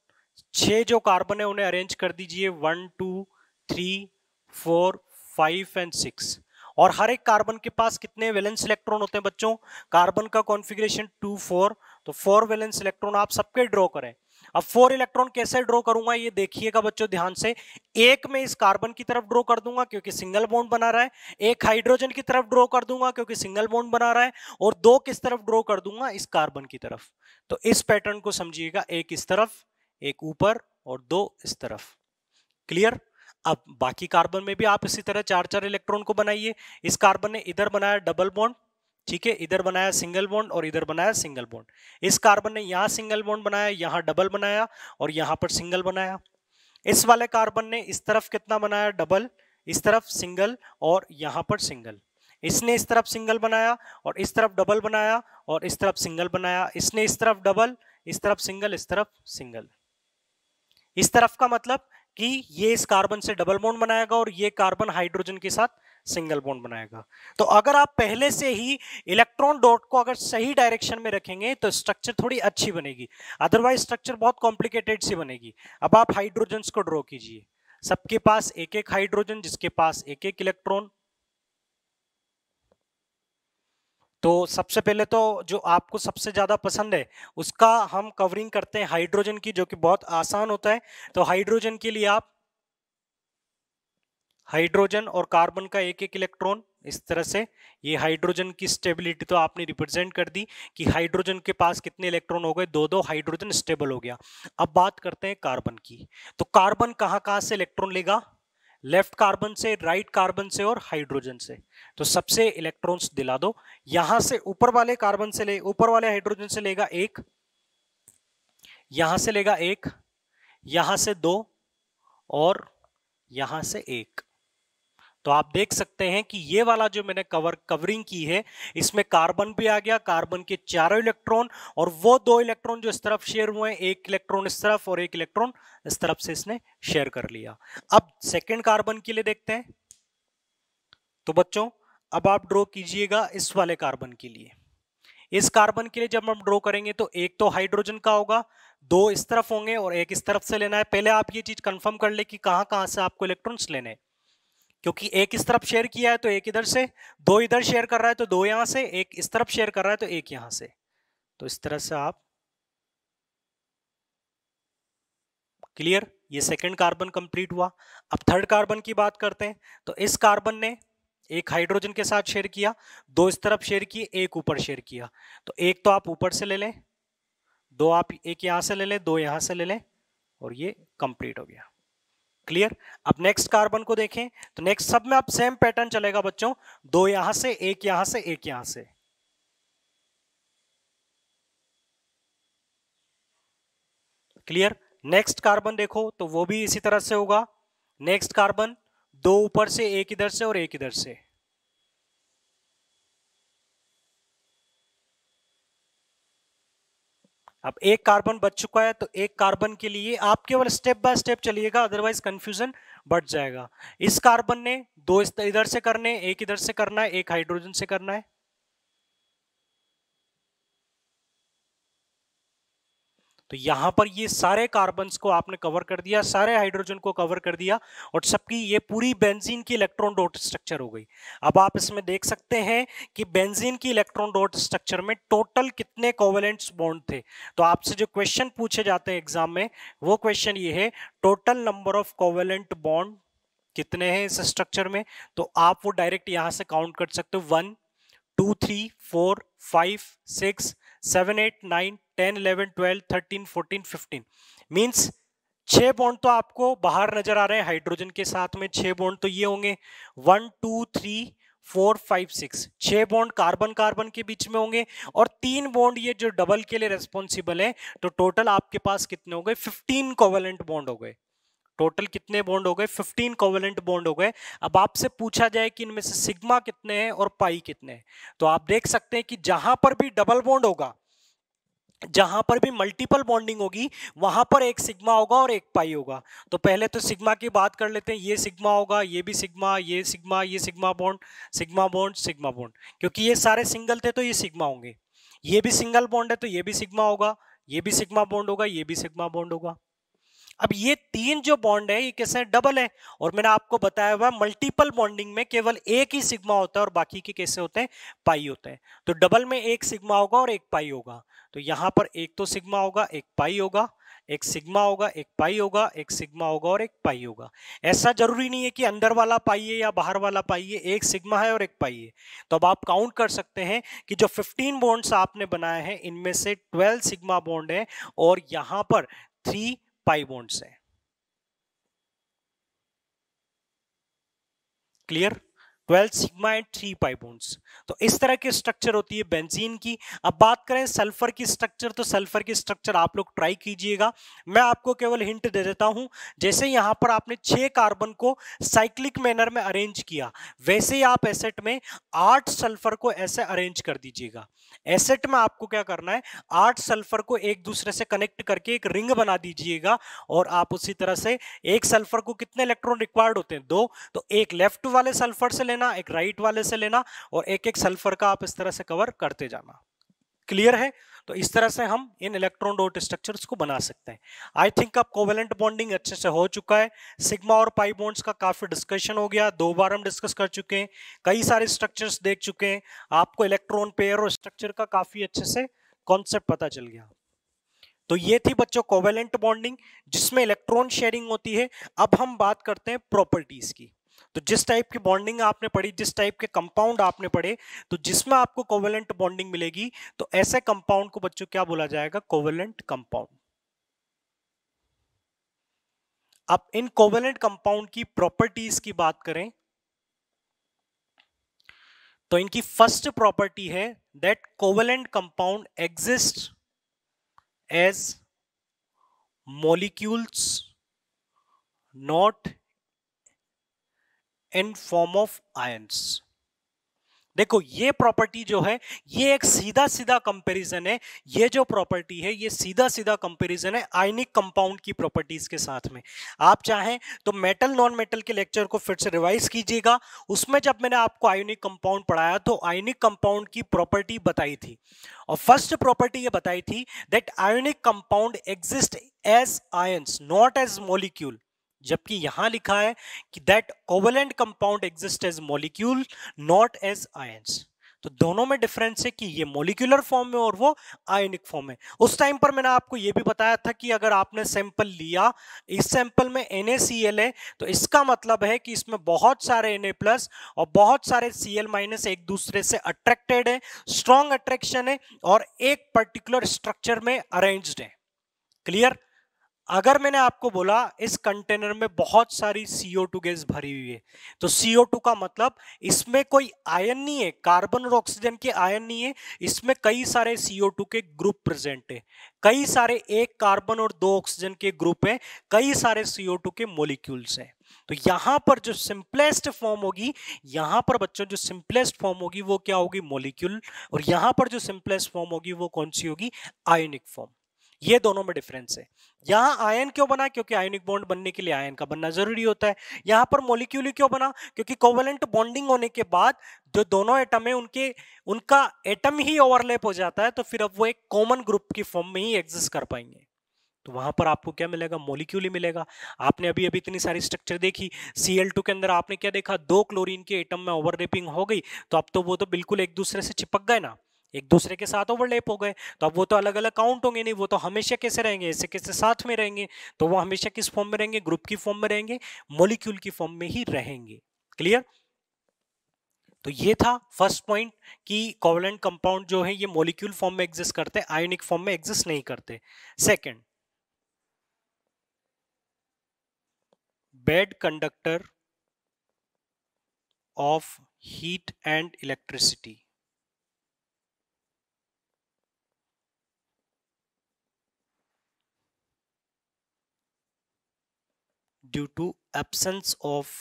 6 जो कार्बन है उन्हें अरेंज कर दीजिए, 1 2 3 4 5 एंड 6। और हर एक कार्बन के पास कितने वैलेंस इलेक्ट्रॉन होते हैं बच्चों? कार्बन का कॉन्फ़िगरेशन 2 4, तो 4 वैलेंस इलेक्ट्रॉन आप सबके ड्रॉ करें। अब 4 इलेक्ट्रॉन कैसे ड्रॉ करूंगा ये देखिएगा बच्चों ध्यान से। एक में इस कार्बन की तरफ ड्रॉ कर दूंगा क्योंकि सिंगल बॉन्ड बना रहा है, एक हाइड्रोजन की तरफ ड्रॉ कर दूंगा क्योंकि सिंगल बॉन्ड बना रहा है, और 2 किस तरफ ड्रॉ कर दूंगा? इस कार्बन की तरफ। तो इस पैटर्न को समझिएगा, एक इस तरफ, एक ऊपर, और 2 इस तरफ। क्लियर? अब बाकी कार्बन में भी आप इसी तरह 4-4 इलेक्ट्रॉन को बनाइए। इस कार्बन ने इधर बनाया डबल बॉन्ड, ठीक है, इधर बनाया सिंगल बॉन्ड और इधर बनाया सिंगल बॉन्ड। इस कार्बन ने यहां सिंगल बॉन्ड बनाया, यहां डबल बनाया और यहां पर सिंगल बनाया। इस वाले कार्बन ने इस तरफ कितना बनाया? डबल, इस तरफ सिंगल और यहां पर सिंगल। इसने इस तरफ सिंगल बनाया और इस तरफ डबल बनाया और इस तरफ सिंगल बनाया। इसने इस तरफ डबल, इस तरफ सिंगल, इस तरफ सिंगल। इस तरफ का मतलब कि ये इस कार्बन से डबल बॉन्ड बनाएगा और ये कार्बन हाइड्रोजन के साथ सिंगल बॉन्ड बनाएगा। तो अगर आप पहले से ही इलेक्ट्रॉन डॉट को अगर सही डायरेक्शन में रखेंगे तो स्ट्रक्चर थोड़ी अच्छी बनेगी, अदरवाइज स्ट्रक्चर बहुत कॉम्प्लिकेटेड सी बनेगी। अब आप हाइड्रोजन को ड्रॉ कीजिए, सबके पास एक एक हाइड्रोजन, जिसके पास एक एक इलेक्ट्रॉन। तो सबसे पहले तो जो आपको सबसे ज्यादा पसंद है उसका हम कवरिंग करते हैं हाइड्रोजन की, जो कि बहुत आसान होता है। तो हाइड्रोजन के लिए आप हाइड्रोजन और कार्बन का एक एक इलेक्ट्रॉन इस तरह से, ये हाइड्रोजन की स्टेबिलिटी तो आपने रिप्रेजेंट कर दी कि हाइड्रोजन के पास कितने इलेक्ट्रॉन हो गए, दो दो, हाइड्रोजन स्टेबल हो गया। अब बात करते हैं कार्बन की। तो कार्बन कहां कहां से इलेक्ट्रॉन लेगा, लेफ्ट कार्बन से, राइट कार्बन से और हाइड्रोजन से। तो सबसे इलेक्ट्रॉन्स दिला दो। यहां से ऊपर वाले कार्बन से ले, ऊपर वाले हाइड्रोजन से लेगा एक, यहां से लेगा एक, यहां से दो और यहां से एक। तो आप देख सकते हैं कि ये वाला जो मैंने कवरिंग की है, इसमें कार्बन भी आ गया, कार्बन के चारों इलेक्ट्रॉन, और वो दो इलेक्ट्रॉन जो इस तरफ शेयर हुए हैं, एक इलेक्ट्रॉन इस तरफ और एक इलेक्ट्रॉन इस तरफ से इसने शेयर कर लिया। अब सेकेंड कार्बन के लिए देखते हैं। तो बच्चों अब आप ड्रॉ कीजिएगा इस वाले कार्बन के लिए। इस कार्बन के लिए जब हम ड्रॉ करेंगे तो एक तो हाइड्रोजन का होगा, दो इस तरफ होंगे और एक इस तरफ से लेना है। पहले आप ये चीज कंफर्म कर ले कि कहां कहां से आपको इलेक्ट्रॉन्स लेने हैं, क्योंकि एक इस तरफ शेयर किया है तो एक इधर से, दो इधर शेयर कर रहा है तो दो यहां से, एक इस तरफ शेयर कर रहा है तो एक यहां से। तो इस तरह से आप क्लियर, ये सेकंड कार्बन कंप्लीट हुआ। अब थर्ड कार्बन की बात करते हैं। तो इस कार्बन ने एक हाइड्रोजन के साथ शेयर किया, दो इस तरफ शेयर किए, एक ऊपर शेयर किया। तो एक तो आप ऊपर से ले लें, दो आप एक यहां से ले लें, दो यहां से ले लें, और ये कंप्लीट हो गया। क्लियर। अब नेक्स्ट कार्बन को देखें। तो नेक्स्ट सब में अब सेम पैटर्न चलेगा बच्चों, दो यहां से, एक यहां से, एक यहां से। क्लियर। नेक्स्ट कार्बन देखो तो वो भी इसी तरह से होगा। नेक्स्ट कार्बन दो ऊपर से, एक इधर से और एक इधर से। अब एक कार्बन बच चुका है, तो एक कार्बन के लिए आप केवल स्टेप बाय स्टेप चलिएगा, अदरवाइज कंफ्यूजन बढ़ जाएगा। इस कार्बन ने दो इधर से करने, एक इधर से करना है, एक हाइड्रोजन से करना है। तो यहां पर ये सारे कार्बन्स को आपने कवर कर दिया, सारे हाइड्रोजन को कवर कर दिया, और सबकी ये पूरी बेंजीन की इलेक्ट्रॉन डॉट स्ट्रक्चर हो गई। अब आप इसमें देख सकते हैं कि बेंजीन की इलेक्ट्रॉन डॉट स्ट्रक्चर में टोटल कितने कोवेलेंट बॉन्ड थे। तो आपसे जो क्वेश्चन पूछे जाते हैं एग्जाम में, वो क्वेश्चन ये है, total number of covalent bond कितने हैं इस स्ट्रक्चर में। तो आप वो डायरेक्ट यहां से काउंट कर सकते हो, 1 2 3 4 5 6 7 8 9 10 11 12 13 14 15 मींस 6 बॉन्ड तो आपको बाहर नजर आ रहे हैं हाइड्रोजन के साथ में। 6 बॉन्ड तो ये होंगे, 1 2 3 4 5 6, 6 बॉन्ड कार्बन कार्बन के बीच में होंगे, और 3 बॉन्ड ये जो डबल के लिए रेस्पॉन्सिबल है। तो टोटल आपके पास कितने हो गए, 15 कोवेलेंट बॉन्ड हो गए। टोटल कितने बॉन्ड हो गए, 15 कोवेलेंट बॉन्ड हो गए। अब आपसे पूछा जाए कि इनमें से सिग्मा कितने हैं और पाई कितने हैं, तो आप देख सकते हैं कि जहां पर भी डबल बॉन्ड होगा, जहां पर भी मल्टीपल बॉन्डिंग होगी, वहां पर एक सिग्मा होगा और एक पाई होगा। तो पहले तो सिग्मा की बात कर लेते हैं, ये सिग्मा होगा, ये भी सिग्मा, ये सिग्मा, ये sigma bond, sigma bond, sigma bond, क्योंकि ये सारे सिंगल थे तो ये सिग्मा होंगे। ये भी सिंगल बॉन्ड है तो ये भी सिग्मा होगा, ये भी सिग्मा बॉन्ड होगा, ये भी सिग्मा बॉन्ड होगा। अब ये तीन जो बॉन्ड है ये कैसे हैं, डबल है, और मैंने आपको बताया हुआ मल्टीपल बॉन्डिंग में केवल एक ही सिग्मा होता है और बाकी के कैसे होते हैं, पाई होते हैं। तो डबल में एक सिग्मा होगा और एक पाई होगा। तो यहां पर एक तो सिग्मा होगा, एक पाई होगा, एक सिग्मा होगा, एक पाई होगा, एक सिग्मा होगा और एक पाई होगा। ऐसा जरूरी नहीं है कि अंदर वाला पाई है या बाहर वाला पाई है, एक सिग्मा है और एक पाई है। तो अब आप काउंट कर सकते हैं कि जो 15 बॉन्ड्स आपने बनाए हैं इनमें से 12 सिग्मा बॉन्ड है और यहां पर 3 पाई बॉन्ड्स हैं। Clear. 12 sigma and 3 pi bonds. तो इस तरह की स्ट्रक्चर होती है बेंजीन की। अब बात करें सल्फर की स्ट्रक्चर, तो सल्फर की स्ट्रक्चर आप लोग ट्राई कीजिएगा, मैं आपको केवल हिंट दे देता हूं। जैसे यहां पर आपने 6 कार्बन को साइक्लिक मैनर में अरेंज किया, वैसे ही आप एसेट में 8 सल्फर को ऐसे अरेंज कर दीजिएगा। एसेट में आपको क्या करना है, 8 सल्फर को एक दूसरे से कनेक्ट करके एक रिंग बना दीजिएगा, और आप उसी तरह से एक सल्फर को कितने इलेक्ट्रॉन रिक्वायर्ड होते हैं, 2, तो एक लेफ्ट वाले सल्फर से लेना, एक राइट वाले से लेना, और एक एक सल्फर का आप इस तरह से कवर करते जाना। क्लियर है? तो इस तरह से हम इन इलेक्ट्रॉन डॉट स्ट्रक्चर्स को बना सकते हैं। आई थिंक अब कोवेलेंट बॉन्डिंग अच्छे से हो चुका है। सिग्मा और पाई बॉन्ड्स का काफी डिस्कशन हो गया, 2 बार हम डिस्कस कर चुके हैं, कई सारे स्ट्रक्चर्स देख चुके हैं, आपको इलेक्ट्रॉन पेयर और स्ट्रक्चर का काफी अच्छे से कॉन्सेप्ट पता चल गया। तो ये थी बच्चों कोवेलेंट बॉन्डिंग, जिसमें इलेक्ट्रॉन शेयरिंग होती है। अब हम बात करते हैं प्रॉपर्टीज की। तो जिस टाइप की बॉन्डिंग आपने पढ़ी, जिस टाइप के कंपाउंड आपने पढ़े, तो जिसमें आपको कोवेलेंट बॉन्डिंग मिलेगी, तो ऐसे कंपाउंड को बच्चों क्या बोला जाएगा, कोवेलेंट कंपाउंड। अब इन कोवेलेंट कंपाउंड की प्रॉपर्टीज की बात करें, तो इनकी फर्स्ट प्रॉपर्टी है that covalent compound exist as molecules not in form of ions। देखो ये प्रॉपर्टी जो है, ये एक सीधा सीधा कंपैरिजन है। ये जो प्रॉपर्टी है, ये सीधा सीधा कंपैरिजन है आयनिक कंपाउंड की प्रॉपर्टीज के साथ में। आप चाहें तो मेटल नॉन मेटल के लेक्चर को फिर से रिवाइज कीजिएगा, उसमें जब मैंने आपको आयनिक कंपाउंड पढ़ाया तो आयनिक कंपाउंड की प्रॉपर्टी बताई थी, और फर्स्ट प्रॉपर्टी ये बताई थी that ionic compound exist as ions not as molecule, जबकि यहां लिखा है कि that covalent compound exist as molecule not as ions. तो दोनों में डिफरेंस है कि ये मॉलिक्यूलर फॉर्म में और वो आयनिक फॉर्म में। उस टाइम पर मैंने आपको ये भी बताया था कि अगर आपने सैंपल लिया, इस सैंपल में NaCl है, तो इसका मतलब है कि इसमें बहुत सारे Na+ और बहुत सारे Cl- एक दूसरे से अट्रैक्टेड है, स्ट्रॉन्ग अट्रैक्शन है, और एक पर्टिकुलर स्ट्रक्चर में अरेंज्ड है। क्लियर? अगर मैंने आपको बोला इस कंटेनर में बहुत सारी CO2 गैस भरी हुई है, तो CO2 का मतलब इसमें कोई आयन नहीं है, कार्बन और ऑक्सीजन के आयन नहीं है, इसमें कई सारे CO2 के ग्रुप प्रेजेंट है, कई सारे 1 कार्बन और 2 ऑक्सीजन के ग्रुप हैं, कई सारे CO2 के मॉलिक्यूल्स हैं। तो यहां पर जो सिंपलेस्ट फॉर्म होगी, यहां पर बच्चों जो सिंपलेस्ट फॉर्म होगी वो क्या होगी, मॉलिक्यूल, और यहां पर जो सिंपलेस्ट फॉर्म होगी वो कौन सी होगी, आयनिक फॉर्म। ये दोनों में डिफरेंस है। यहां आयन क्यों बना, क्योंकि आयनिक बॉन्ड बनने के लिए आयन का बनना जरूरी होता है। यहां पर मॉलिक्यूल क्यों बना, क्योंकि कोवेलेंट बॉन्डिंग होने के बाद जो दोनों एटम है उनका एटम ही ओवरलैप हो जाता है, तो फिर अब वो एक कॉमन ग्रुप की फॉर्म में ही एग्जिस्ट कर पाएंगे। तो वहां पर आपको क्या मिलेगा, मॉलिक्यूल ही मिलेगा। आपने अभी अभी इतनी सारी स्ट्रक्चर देखी, Cl2 के अंदर आपने क्या देखा, 2 क्लोरीन के एटम में ओवरलैपिंग हो गई, तो अब तो वो तो बिल्कुल एक दूसरे से चिपक गए ना, एक दूसरे के साथ ओवरलैप हो गए, तो अब वो तो अलग अलग काउंट होंगे नहीं, वो तो हमेशा कैसे रहेंगे, ऐसे कैसे साथ में रहेंगे, तो वो हमेशा किस फॉर्म में रहेंगे, ग्रुप की फॉर्म में रहेंगे, मॉलिक्यूल की फॉर्म में ही रहेंगे। क्लियर? तो ये था फर्स्ट पॉइंट कि कोवेलेंट कंपाउंड जो है ये मॉलिक्यूल फॉर्म में एग्जिस्ट करते हैं, आयनिक फॉर्म में एग्जिस्ट नहीं करते। Second, bad conductor of heat and electricity। due to absence of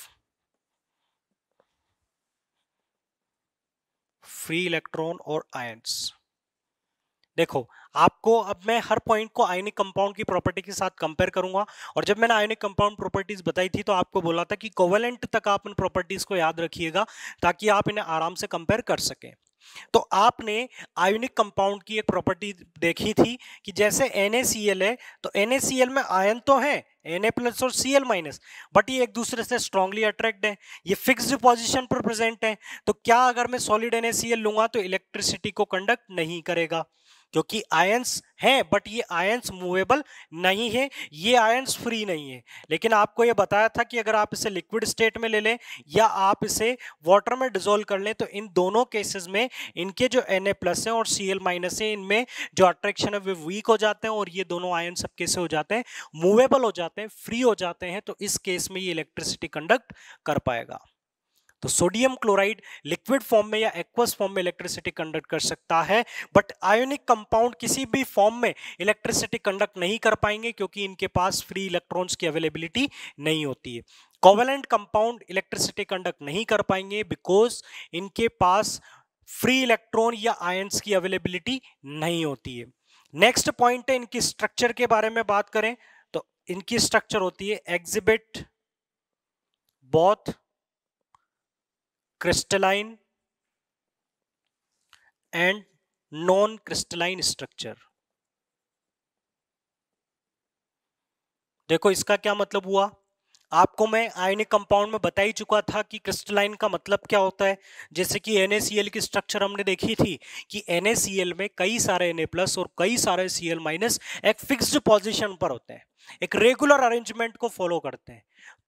free electron और ions। देखो, आपको अब मैं हर पॉइंट को आयनिक कंपाउंड की प्रॉपर्टी के साथ कंपेयर करूंगा, और जब मैंने आयनिक कंपाउंड प्रॉपर्टीज बताई थी तो आपको बोला था कि कोवेलेंट तक आप इन प्रॉपर्टीज को याद रखिएगा ताकि आप इन्हें आराम से कंपेयर कर सकें। तो आपने आयनिक कंपाउंड की एक प्रॉपर्टी देखी थी कि जैसे NaCl है, तो NaCl में आयन तो है Na+ और Cl-, बट ये एक दूसरे से स्ट्रांगली अट्रैक्ट है, ये फिक्स्ड पोजीशन पर प्रेजेंट है। तो क्या अगर मैं सॉलिड NaCl लूंगा तो इलेक्ट्रिसिटी को कंडक्ट नहीं करेगा, क्योंकि आयंस हैं, बट ये आयंस मूवेबल नहीं है, ये आयंस फ्री नहीं है। लेकिन आपको ये बताया था कि अगर आप इसे लिक्विड स्टेट में ले लें या आप इसे वाटर में डिसॉल्व कर लें, तो इन दोनों केसेस में इनके जो Na+ है और Cl- है, इनमें जो अट्रैक्शन है वो वीक हो जाते हैं, और ये दोनों आयन सब कैसे हो जाते हैं, मूवेबल हो जाते हैं, फ्री हो जाते हैं। तो इस केस में ये इलेक्ट्रिसिटी कंडक्ट कर पाएगा। तो सोडियम क्लोराइड लिक्विड फॉर्म में या एक्वस फॉर्म में इलेक्ट्रिसिटी कंडक्ट कर सकता है, बट आयोनिक कंपाउंड किसी भी फॉर्म में इलेक्ट्रिसिटी कंडक्ट नहीं कर पाएंगे क्योंकि इनके पास फ्री इलेक्ट्रॉन्स की अवेलेबिलिटी नहीं होती है। कोवेलेंट कंपाउंड इलेक्ट्रिसिटी कंडक्ट नहीं कर पाएंगे बिकॉज इनके पास फ्री इलेक्ट्रॉन या आयंस की अवेलेबिलिटी नहीं होती है। नेक्स्ट पॉइंट है इनकी स्ट्रक्चर के बारे में बात करें तो इनकी स्ट्रक्चर होती है exhibit both crystalline and non crystalline structure. देखो इसका क्या मतलब हुआ, आपको मैं आयनिक कंपाउंड में बता ही चुका था कि क्रिस्टलाइन का मतलब क्या होता है। जैसे कि NaCl की स्ट्रक्चर हमने देखी थी कि NaCl में कई सारे Na+ और कई सारे Cl- एक फिक्स्ड पोजीशन पर होते हैं, एक रेगुलर अरेंजमेंट को फॉलो करते हैं।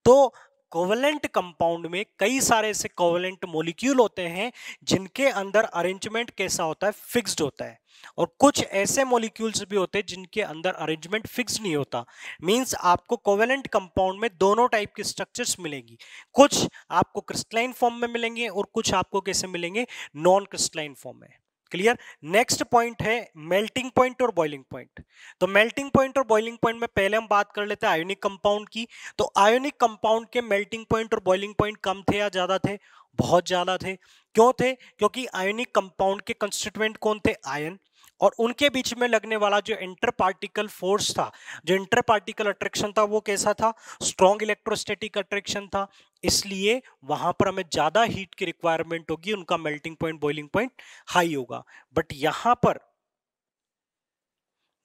तो कोवेलेंट कंपाउंड में कई सारे ऐसे कोवेलेंट मॉलिक्यूल होते हैं जिनके अंदर अरेंजमेंट कैसा होता है, फिक्स्ड होता है, और कुछ ऐसे मॉलिक्यूल्स भी होते हैं जिनके अंदर अरेंजमेंट फिक्स नहीं होता। मींस आपको कोवेलेंट कंपाउंड में दोनों टाइप के स्ट्रक्चर्स मिलेंगी, कुछ आपको क्रिस्टलाइन फॉर्म में मिलेंगे और कुछ आपको कैसे मिलेंगे, नॉन क्रिस्टलाइन फॉर्म में। क्लियर। नेक्स्ट पॉइंट है मेल्टिंग पॉइंट और बॉइलिंग पॉइंट। तो मेल्टिंग पॉइंट और बॉइलिंग पॉइंट में पहले हम बात कर लेते हैं आयोनिक कंपाउंड की। तो आयोनिक कंपाउंड के मेल्टिंग पॉइंट और बॉइलिंग पॉइंट कम थे या ज्यादा थे, बहुत ज्यादा थे। क्यों थे, क्योंकि आयोनिक कंपाउंड के कंस्टिट्यूएंट कौन थे, आयन, और उनके बीच में लगने वाला जो इंटर पार्टिकल फोर्स था, जो इंटर पार्टिकल अट्रैक्शन था, वो कैसा था, स्ट्रॉन्ग इलेक्ट्रोस्टैटिक अट्रैक्शन था। इसलिए वहां पर हमें ज्यादा हीट की रिक्वायरमेंट होगी, उनका melting point boiling point high होगा। बट यहां पर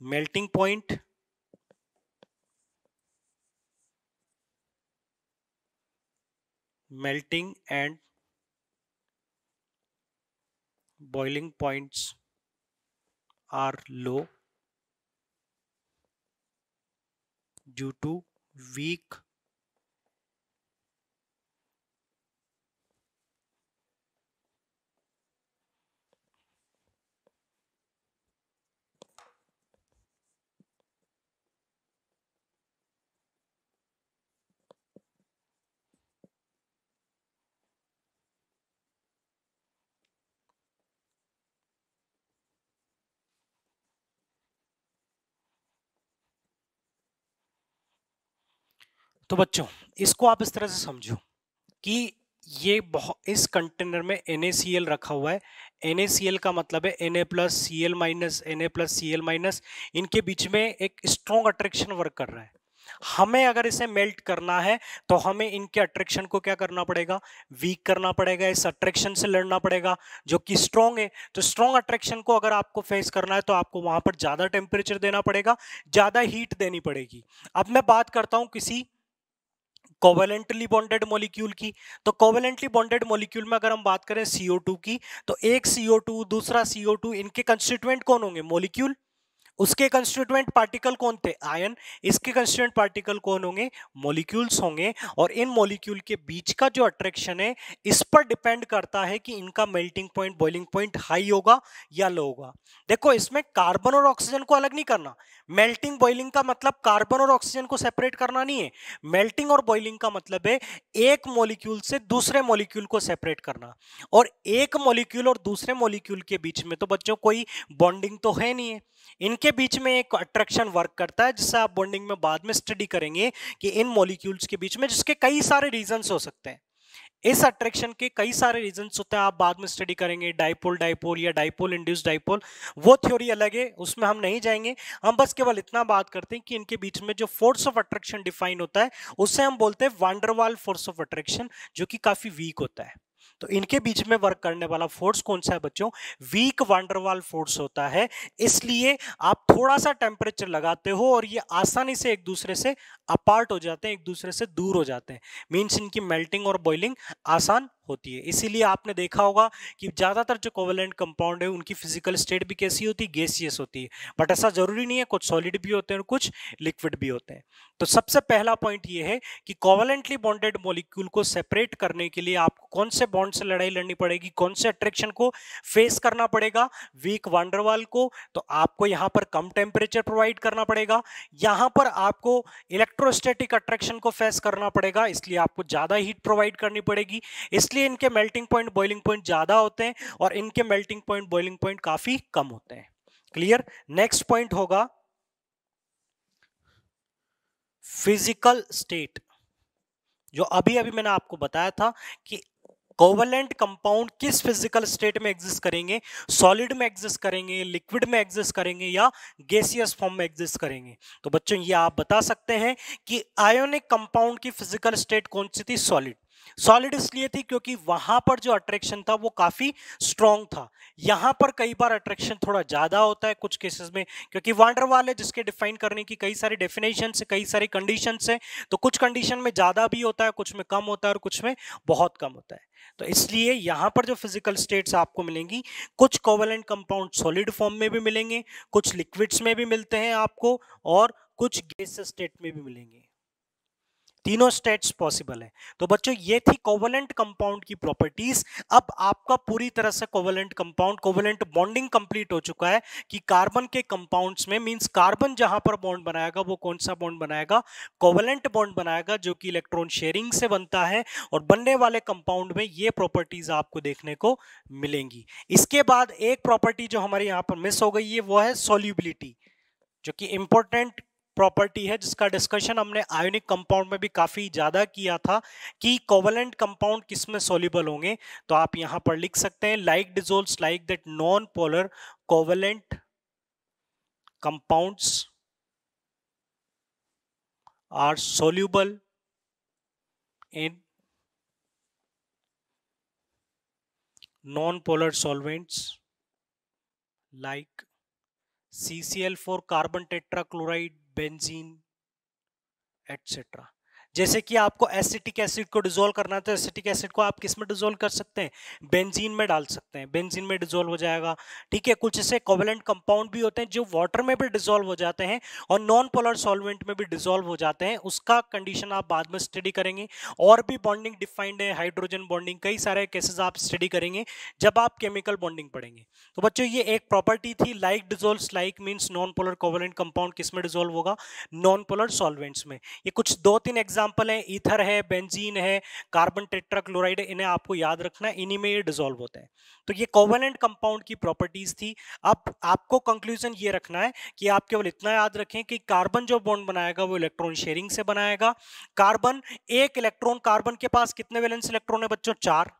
melting point melting and boiling points are low due to weak तो बच्चों इसको आप इस तरह से समझो कि ये बहुत, इस कंटेनर में NaCl रखा हुआ है। NaCl का मतलब है Na+ Cl-, Na+ Cl-, इनके बीच में एक स्ट्रॉन्ग अट्रैक्शन वर्क कर रहा है। हमें अगर इसे मेल्ट करना है तो हमें इनके अट्रैक्शन को क्या करना पड़ेगा, वीक करना पड़ेगा, इस अट्रैक्शन से लड़ना पड़ेगा जो कि स्ट्रॉन्ग है। तो स्ट्रॉन्ग अट्रैक्शन को अगर आपको फेस करना है तो आपको वहां पर ज्यादा टेम्परेचर देना पड़ेगा, ज्यादा हीट देनी पड़ेगी। अब मैं बात करता हूं किसी कोवेलेंटली बॉन्डेड मॉलिक्यूल की। तो कोवेलेंटली बॉन्डेड मॉलिक्यूल में अगर हम बात करें CO2 की, तो एक CO2 दूसरा CO2, इनके कंस्टिट्यूएंट कौन होंगे, मॉलिक्यूल। उसके कंस्टिट्यूएंट पार्टिकल कौन थे, आयन। इसके कंस्टिट्यूएंट पार्टिकल कौन होंगे, मॉलिक्यूल्स होंगे। और इन मॉलिक्यूल के बीच का जो अट्रैक्शन है इस पर डिपेंड करता है कि इनका melting point boiling point high होगा या लो होगा। देखो इसमें कार्बन और ऑक्सीजन को अलग नहीं करना। मेल्टिंग बॉइलिंग का मतलब कार्बन और ऑक्सीजन को सेपरेट करना नहीं है। मेल्टिंग और बॉइलिंग का मतलब है एक मॉलिक्यूल से दूसरे मॉलिक्यूल को सेपरेट करना। और एक मॉलिक्यूल और दूसरे मॉलिक्यूल के बीच में तो बच्चों कोई बॉन्डिंग तो है नहीं है, इनके बीच में एक अट्रैक्शन वर्क करता है, जिससे आप बॉन्डिंग में बाद में स्टडी करेंगे कि इन मॉलिक्यूल्स के बीच में, जिसके कई सारे रीजंस हो सकते हैं। इस अट्रैक्शन के कई सारे रीजंस होते हैं, आप बाद में स्टडी करेंगे, डाइपोल डाइपोल या डाइपोल इंड्यूस्ड डाइपोल, वो थ्योरी अलग है, उसमें हम नहीं जाएंगे। हम बस केवल इतना बात करते हैं कि इनके बीच में जो फोर्स ऑफ अट्रैक्शन डिफाइन होता है उससे हम बोलते हैं वान डर वाल फोर्स ऑफ अट्रैक्शन, जो कि काफी वीक होता है। तो इनके बीच में वर्क करने वाला फोर्स कौन सा है बच्चों, वीक वान डर वाल फोर्स होता है। इसलिए आप थोड़ा सा टेम्परेचर लगाते हो और ये आसानी से एक दूसरे से अपार्ट हो जाते हैं, एक दूसरे से दूर हो जाते हैं। मींस इनकी मेल्टिंग और बॉइलिंग आसान होती है। इसीलिए आपने देखा होगा कि ज्यादातर जो कोवेलेंट कंपाउंड है उनकी फिजिकल स्टेट भी कैसी होती है, गैसियस होती है। बट ऐसा जरूरी नहीं है, कुछ सॉलिड भी होते हैं और कुछ लिक्विड भी होते हैं। तो सबसे पहला पॉइंट ये है कि कोवेलेंटली बॉन्डेड मॉलिक्यूल को सेपरेट करने के लिए आपको कौन से बॉन्ड से लड़ाई लड़नी पड़ेगी, कौन से अट्रैक्शन को फेस करना पड़ेगा, वीक वान डर वाल को। तो आपको यहां पर कम टेम्परेचर प्रोवाइड करना पड़ेगा, यहां पर आपको इलेक्ट्रोस्टैटिक अट्रैक्शन को फेस करना पड़ेगा, इसलिए आपको ज्यादा हीट प्रोवाइड करनी पड़ेगी। इसलिए इसलिए इनके मेल्टिंग पॉइंट बॉइलिंग पॉइंट ज्यादा होते हैं और इनके मेल्टिंग पॉइंट बॉइलिंग पॉइंट काफी कम होते हैं। क्लियर। नेक्स्ट पॉइंट होगा फिजिकल स्टेट। जो अभी अभी मैंने आपको बताया था कि कोवलेंट कंपाउंड किस फिजिकल स्टेट में एग्जिस्ट करेंगे, सॉलिड में एग्जिस्ट करेंगे, लिक्विड में एग्जिस्ट करेंगे या गैसियस फॉर्म में एग्जिस्ट करेंगे। तो बच्चों ये आप बता सकते हैं कि आयोनिक कंपाउंड की फिजिकल स्टेट कौन सी थी, सॉलिड। सॉलिड इसलिए थी क्योंकि वहां पर जो अट्रैक्शन था वो काफी स्ट्रॉन्ग था। यहां पर कई बार अट्रैक्शन थोड़ा ज्यादा होता है कुछ केसेस में, क्योंकि वांडर वाल है जिसके डिफाइन करने की कई सारी डेफिनेशन है, कई सारी कंडीशन है। तो कुछ कंडीशन में ज्यादा भी होता है, कुछ में कम होता है और कुछ में बहुत कम होता है। तो इसलिए यहां पर जो फिजिकल स्टेट्स आपको मिलेंगी, कुछ कोवेलेंट कंपाउंड सॉलिड फॉर्म में भी मिलेंगे, कुछ लिक्विड्स में भी मिलते हैं आपको, और कुछ गैस स्टेट में भी मिलेंगे। तीनों स्टेट्स पॉसिबल है। तो बच्चों ये थी कोवेलेंट कंपाउंड की प्रॉपर्टीज। अब आपका पूरी तरह से covalent compound, covalent bonding complete हो चुका है कि कार्बन के कंपाउंड्स में, मींस कार्बन जहां पर बॉन्ड बनाएगा वो कौन सा बॉन्ड बनाएगा, कोवेलेंट बॉन्ड बनाएगा, जो कि इलेक्ट्रॉन शेयरिंग से बनता है। और बनने वाले कंपाउंड में ये प्रॉपर्टीज आपको देखने को मिलेंगी। इसके बाद एक प्रॉपर्टी जो हमारे यहाँ पर मिस हो गई है वो है सॉल्युबिलिटी, जो कि इंपॉर्टेंट प्रॉपर्टी है, जिसका डिस्कशन हमने आयोनिक कंपाउंड में भी काफी ज्यादा किया था कि कोवेलेंट कंपाउंड किसमें सॉल्युबल होंगे। तो आप यहां पर लिख सकते हैं like dissolves like that non polar covalent compounds are soluble in non-polar solvents like CCl4, carbon tetrachloride, benzene, etc. जैसे कि आपको एसिटिक एसिड को डिसॉल्व करना है तो एसिटिक एसिड को आप किस में डिसॉल्व कर सकते हैं, बेंजीन में डाल सकते हैं, बेंजीन में डिसॉल्व हो जाएगा। ठीक है, कुछ ऐसे कोवेलेंट कंपाउंड भी होते हैं जो वाटर में भी डिसॉल्व हो जाते हैं और नॉन पोलर सॉल्वेंट में भी डिसॉल्व हो जाते हैं, उसका कंडीशन आप बाद में स्टडी करेंगे। और भी बॉन्डिंग डिफाइंड है, हाइड्रोजन बॉन्डिंग, कई सारे केसेस आप स्टडी करेंगे जब आप केमिकल बॉन्डिंग पढ़ेंगे। तो बच्चों ये एक प्रॉपर्टी थी, like dissolves like means non polar covalent compound किस में डिसॉल्व होगा, नॉन पोलर सॉल्वेंट्स में। ये कुछ 2-3 एग्जांपल है, ईथर है, बेंजीन है, कार्बन टेट्राक्लोराइड है, इन्हें आपको याद रखना है, इन्हीं में ये डिसॉल्व होते हैं। तो ये कोवेलेंट कंपाउंड की प्रॉपर्टीज थी। अब आपको कंक्लूजन ये रखना है कि आप केवल इतना याद रखें कि कार्बन जो बॉन्ड बनाएगा वो इलेक्ट्रॉन शेयरिंग से बनाएगा। कार्बन एक इलेक्ट्रॉन, कार्बन के पास कितने वैलेंस इलेक्ट्रॉन है बच्चों, 4।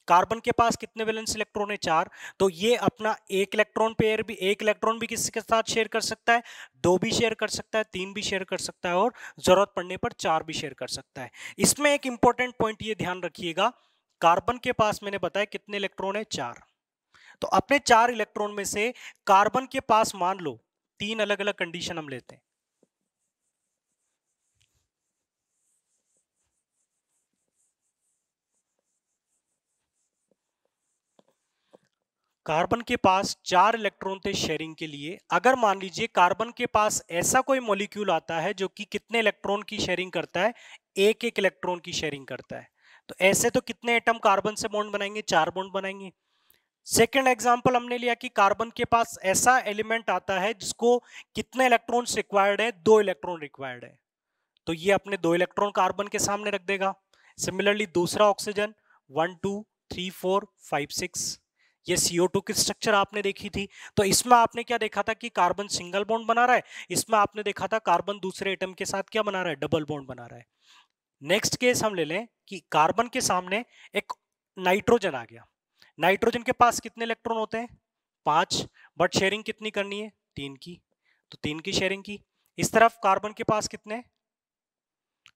कार्बन के पास कितने वैलेंस इलेक्ट्रॉन है, 4। तो ये अपना एक इलेक्ट्रॉन पेयर भी, एक इलेक्ट्रॉन भी किसके साथ शेयर कर सकता है, 2 भी शेयर कर सकता है, 3 भी शेयर कर सकता है और जरूरत पड़ने पर 4 भी शेयर कर सकता है। इसमें एक इंपॉर्टेंट पॉइंट ये ध्यान रखिएगा, कार्बन के पास मैंने बताया कितने इलेक्ट्रॉन है, 4। तो अपने 4 इलेक्ट्रॉन में से कार्बन के पास मान लो 3 अलग अलग कंडीशन हम लेते हैं। कार्बन के पास 4 इलेक्ट्रॉन थे शेयरिंग के लिए। अगर मान लीजिए कार्बन के पास ऐसा कोई मॉलिक्यूल आता है जो कि कितने इलेक्ट्रॉन की शेयरिंग करता है, एक एक इलेक्ट्रॉन की शेयरिंग करता है, तो ऐसे तो कितने एटम कार्बन से बॉन्ड बनाएंगे, 4 बॉन्ड बनाएंगे। सेकेंड एग्जांपल हमने लिया कि कार्बन के पास ऐसा एलिमेंट आता है जिसको कितने इलेक्ट्रॉन्स रिक्वायर्ड है, 2 इलेक्ट्रॉन रिक्वायर्ड है, तो ये अपने 2 इलेक्ट्रॉन कार्बन के सामने रख देगा। सिमिलरली दूसरा ऑक्सीजन 1 2 3 4 5 6, ये CO2 की स्ट्रक्चर आपने देखी थी। तो इसमें आपने क्या देखा था कि कार्बन सिंगल बॉन्ड बना रहा है, इसमें आपने देखा था कार्बन दूसरे एटम के साथ क्या बना रहा है, डबल बॉन्ड बना रहा है। नेक्स्ट केस हम ले लें कि कार्बन के सामने एक नाइट्रोजन आ गया। नाइट्रोजन के पास कितने इलेक्ट्रॉन होते हैं, 5, बट शेयरिंग कितनी करनी है, 3 की, तो 3 की शेयरिंग की। इस तरफ कार्बन के पास कितने,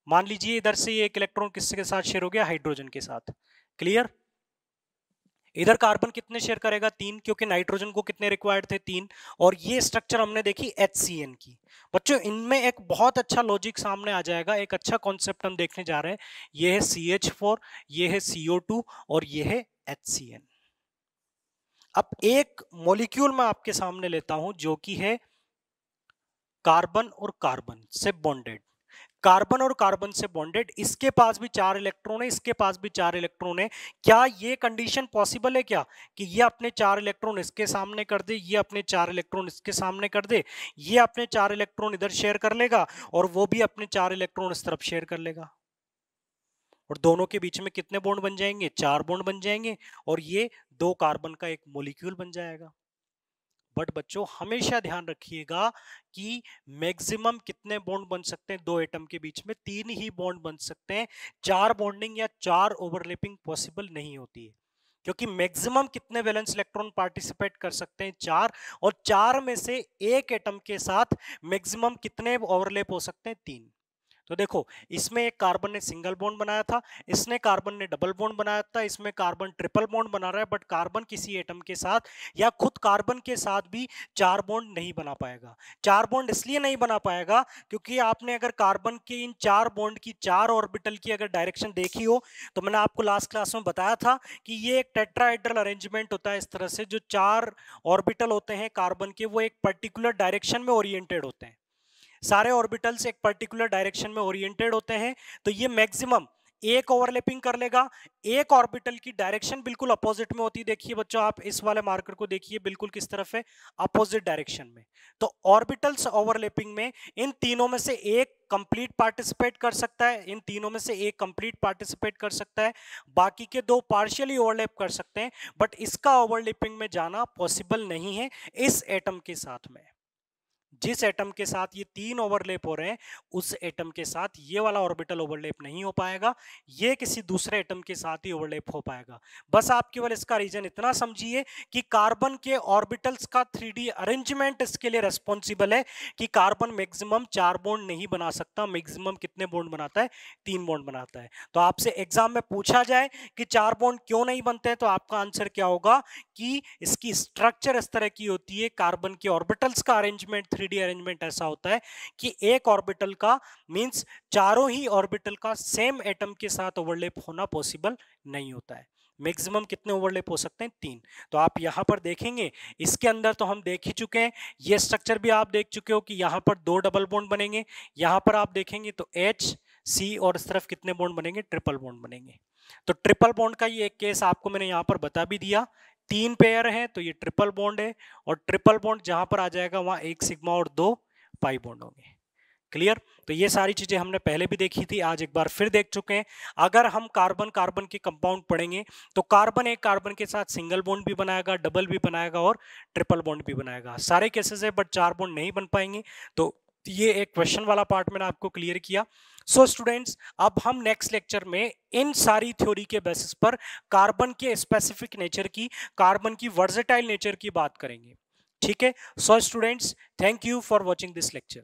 मान लीजिए इधर से ये एक इलेक्ट्रॉन किसके साथ शेयर हो गया, हाइड्रोजन के साथ। क्लियर। इधर कार्बन कितने शेयर करेगा, 3, क्योंकि नाइट्रोजन को कितने रिक्वायर्ड थे, 3। और ये स्ट्रक्चर हमने देखी HCN की। बच्चों इनमें एक बहुत अच्छा लॉजिक सामने आ जाएगा, एक अच्छा कॉन्सेप्ट हम देखने जा रहे हैं। ये है CH4, ये है CO2 और ये है HCN। अब एक मॉलिक्यूल मैं आपके सामने लेता हूं जो कि है कार्बन और कार्बन से बॉन्डेड, कार्बन और कार्बन से बॉन्डेड, इसके पास भी 4 इलेक्ट्रॉन है, इसके पास भी 4 इलेक्ट्रॉन है। क्या ये कंडीशन पॉसिबल है क्या कि ये अपने 4 इलेक्ट्रॉन इसके सामने कर दे, ये अपने 4 इलेक्ट्रॉन इसके सामने कर दे, ये अपने 4 इलेक्ट्रॉन इधर शेयर कर लेगा और वो भी अपने 4 इलेक्ट्रॉन इस तरफ शेयर कर लेगा। और दोनों के बीच में कितने बॉन्ड बन जाएंगे, 4 बॉन्ड बन जाएंगे, और ये 2 कार्बन का एक मॉलिक्यूल बन जाएगा। बट बच्चों हमेशा ध्यान रखिएगा कि मैक्सिमम कितने बॉन्ड बन सकते हैं दो एटम के बीच में, 3 ही बॉन्ड बन सकते हैं, 4 बॉन्डिंग या 4 ओवरलैपिंग पॉसिबल नहीं होती है, क्योंकि मैक्सिमम कितने वैलेंस इलेक्ट्रॉन पार्टिसिपेट कर सकते हैं, 4, और 4 में से एक एटम के साथ मैक्सिमम कितने ओवरलैप हो सकते हैं, 3। तो देखो इसमें एक कार्बन ने सिंगल बॉन्ड बनाया था, इसने कार्बन ने डबल बॉन्ड बनाया था, इसमें कार्बन ट्रिपल बॉन्ड बना रहा है, बट कार्बन किसी एटम के साथ या खुद कार्बन के साथ भी 4 बॉन्ड नहीं बना पाएगा। 4 बॉन्ड इसलिए नहीं बना पाएगा क्योंकि आपने अगर कार्बन के इन 4 बॉन्ड की 4 ऑर्बिटल की अगर डायरेक्शन देखी हो, तो मैंने आपको लास्ट क्लास में बताया था कि ये एक टेट्राहेड्रल अरेंजमेंट होता है इस तरह से, जो 4 ऑर्बिटल होते हैं कार्बन के वो एक पर्टिकुलर डायरेक्शन में ओरिएंटेड होते हैं, सारे ऑर्बिटल्स एक पर्टिकुलर डायरेक्शन में ओरिएंटेड होते हैं। तो ये मैक्सिमम एक ओवरलैपिंग कर लेगा, एक ऑर्बिटल की डायरेक्शन बिल्कुल अपोजिट में होती है। देखिए बच्चों आप इस वाले मार्कर को देखिए, बिल्कुल किस तरफ है, अपोजिट डायरेक्शन में। तो ऑर्बिटल्स ओवरलैपिंग में इन तीनों में से एक कंप्लीट पार्टिसिपेट कर सकता है, इन तीनों में से एक कंप्लीट पार्टिसिपेट कर सकता है, बाकी के 2 पार्शियली ओवरलैप कर सकते हैं, बट इसका ओवरलैपिंग में जाना पॉसिबल नहीं है इस एटम के साथ में। जिस एटम के साथ ये 3 ओवरलैप हो रहे हैं उस एटम के साथ ये वाला ऑर्बिटल ओवरलैप नहीं हो पाएगा, ये किसी दूसरे एटम के साथ ही ओवरलैप हो पाएगा। बस आप केवल इसका रीजन इतना समझिए कि कार्बन के ऑर्बिटल्स का 3D अरेंजमेंट इसके लिए रेस्पॉन्सिबल है कि कार्बन मैक्सिमम 4 बॉन्ड नहीं बना सकता, मैक्सिमम कितने बॉन्ड बनाता है, 3 बॉन्ड बनाता है। तो आपसे एग्जाम में पूछा जाए कि 4 बॉन्ड क्यों नहीं बनते हैं, तो आपका आंसर क्या होगा कि इसकी स्ट्रक्चर इस तरह की होती है, कार्बन के ऑर्बिटल्स का अरेंजमेंट 3D अरेंजमेंट ऐसा होता है कि एक ऑर्बिटल का मींस चारों ही ऑर्बिटल का सेम एटम के साथ ओवरलैप होना पॉसिबल नहीं होता है। मैक्सिमम कितने ओवरलैप हो सकते हैं, 3। तो आप यहां पर देखेंगे, इसके अंदर तो हम देख ही चुके हैं, ये स्ट्रक्चर भी आप देख चुके हो कि यहां पर 2 डबल बॉन्ड बनेंगे, यहां पर आप देखेंगे तो H C और इस तरफ कितने बॉन्ड बनेंगे, ट्रिपल बॉन्ड बनेंगे। तो ट्रिपल बॉन्ड का ये एक केस आपको मैंने यहां पर बता भी दिया, 3 पेयर है तो ये ट्रिपल बॉन्ड है, और ट्रिपल बॉन्ड जहां पर आ जाएगा वहां 1 सिग्मा और 2 पाई बॉन्ड होंगे। क्लियर? तो ये सारी चीजें हमने पहले भी देखी थी, आज एक बार फिर देख चुके हैं। अगर हम कार्बन कार्बन के कंपाउंड पढ़ेंगे तो कार्बन एक कार्बन के साथ सिंगल बॉन्ड भी बनाएगा, डबल भी बनाएगा और ट्रिपल बॉन्ड भी बनाएगा। सारे केसेस है बट 4 बॉन्ड नहीं बन पाएंगे। तो ये एक क्वेश्चन वाला पार्ट मैंने आपको क्लियर किया। सो स्टूडेंट्स अब हम नेक्स्ट लेक्चर में इन सारी थ्योरी के बेसिस पर कार्बन के स्पेसिफिक नेचर की, कार्बन की वर्सेटाइल नेचर की बात करेंगे। ठीक है? So students thank you for watching this lecture.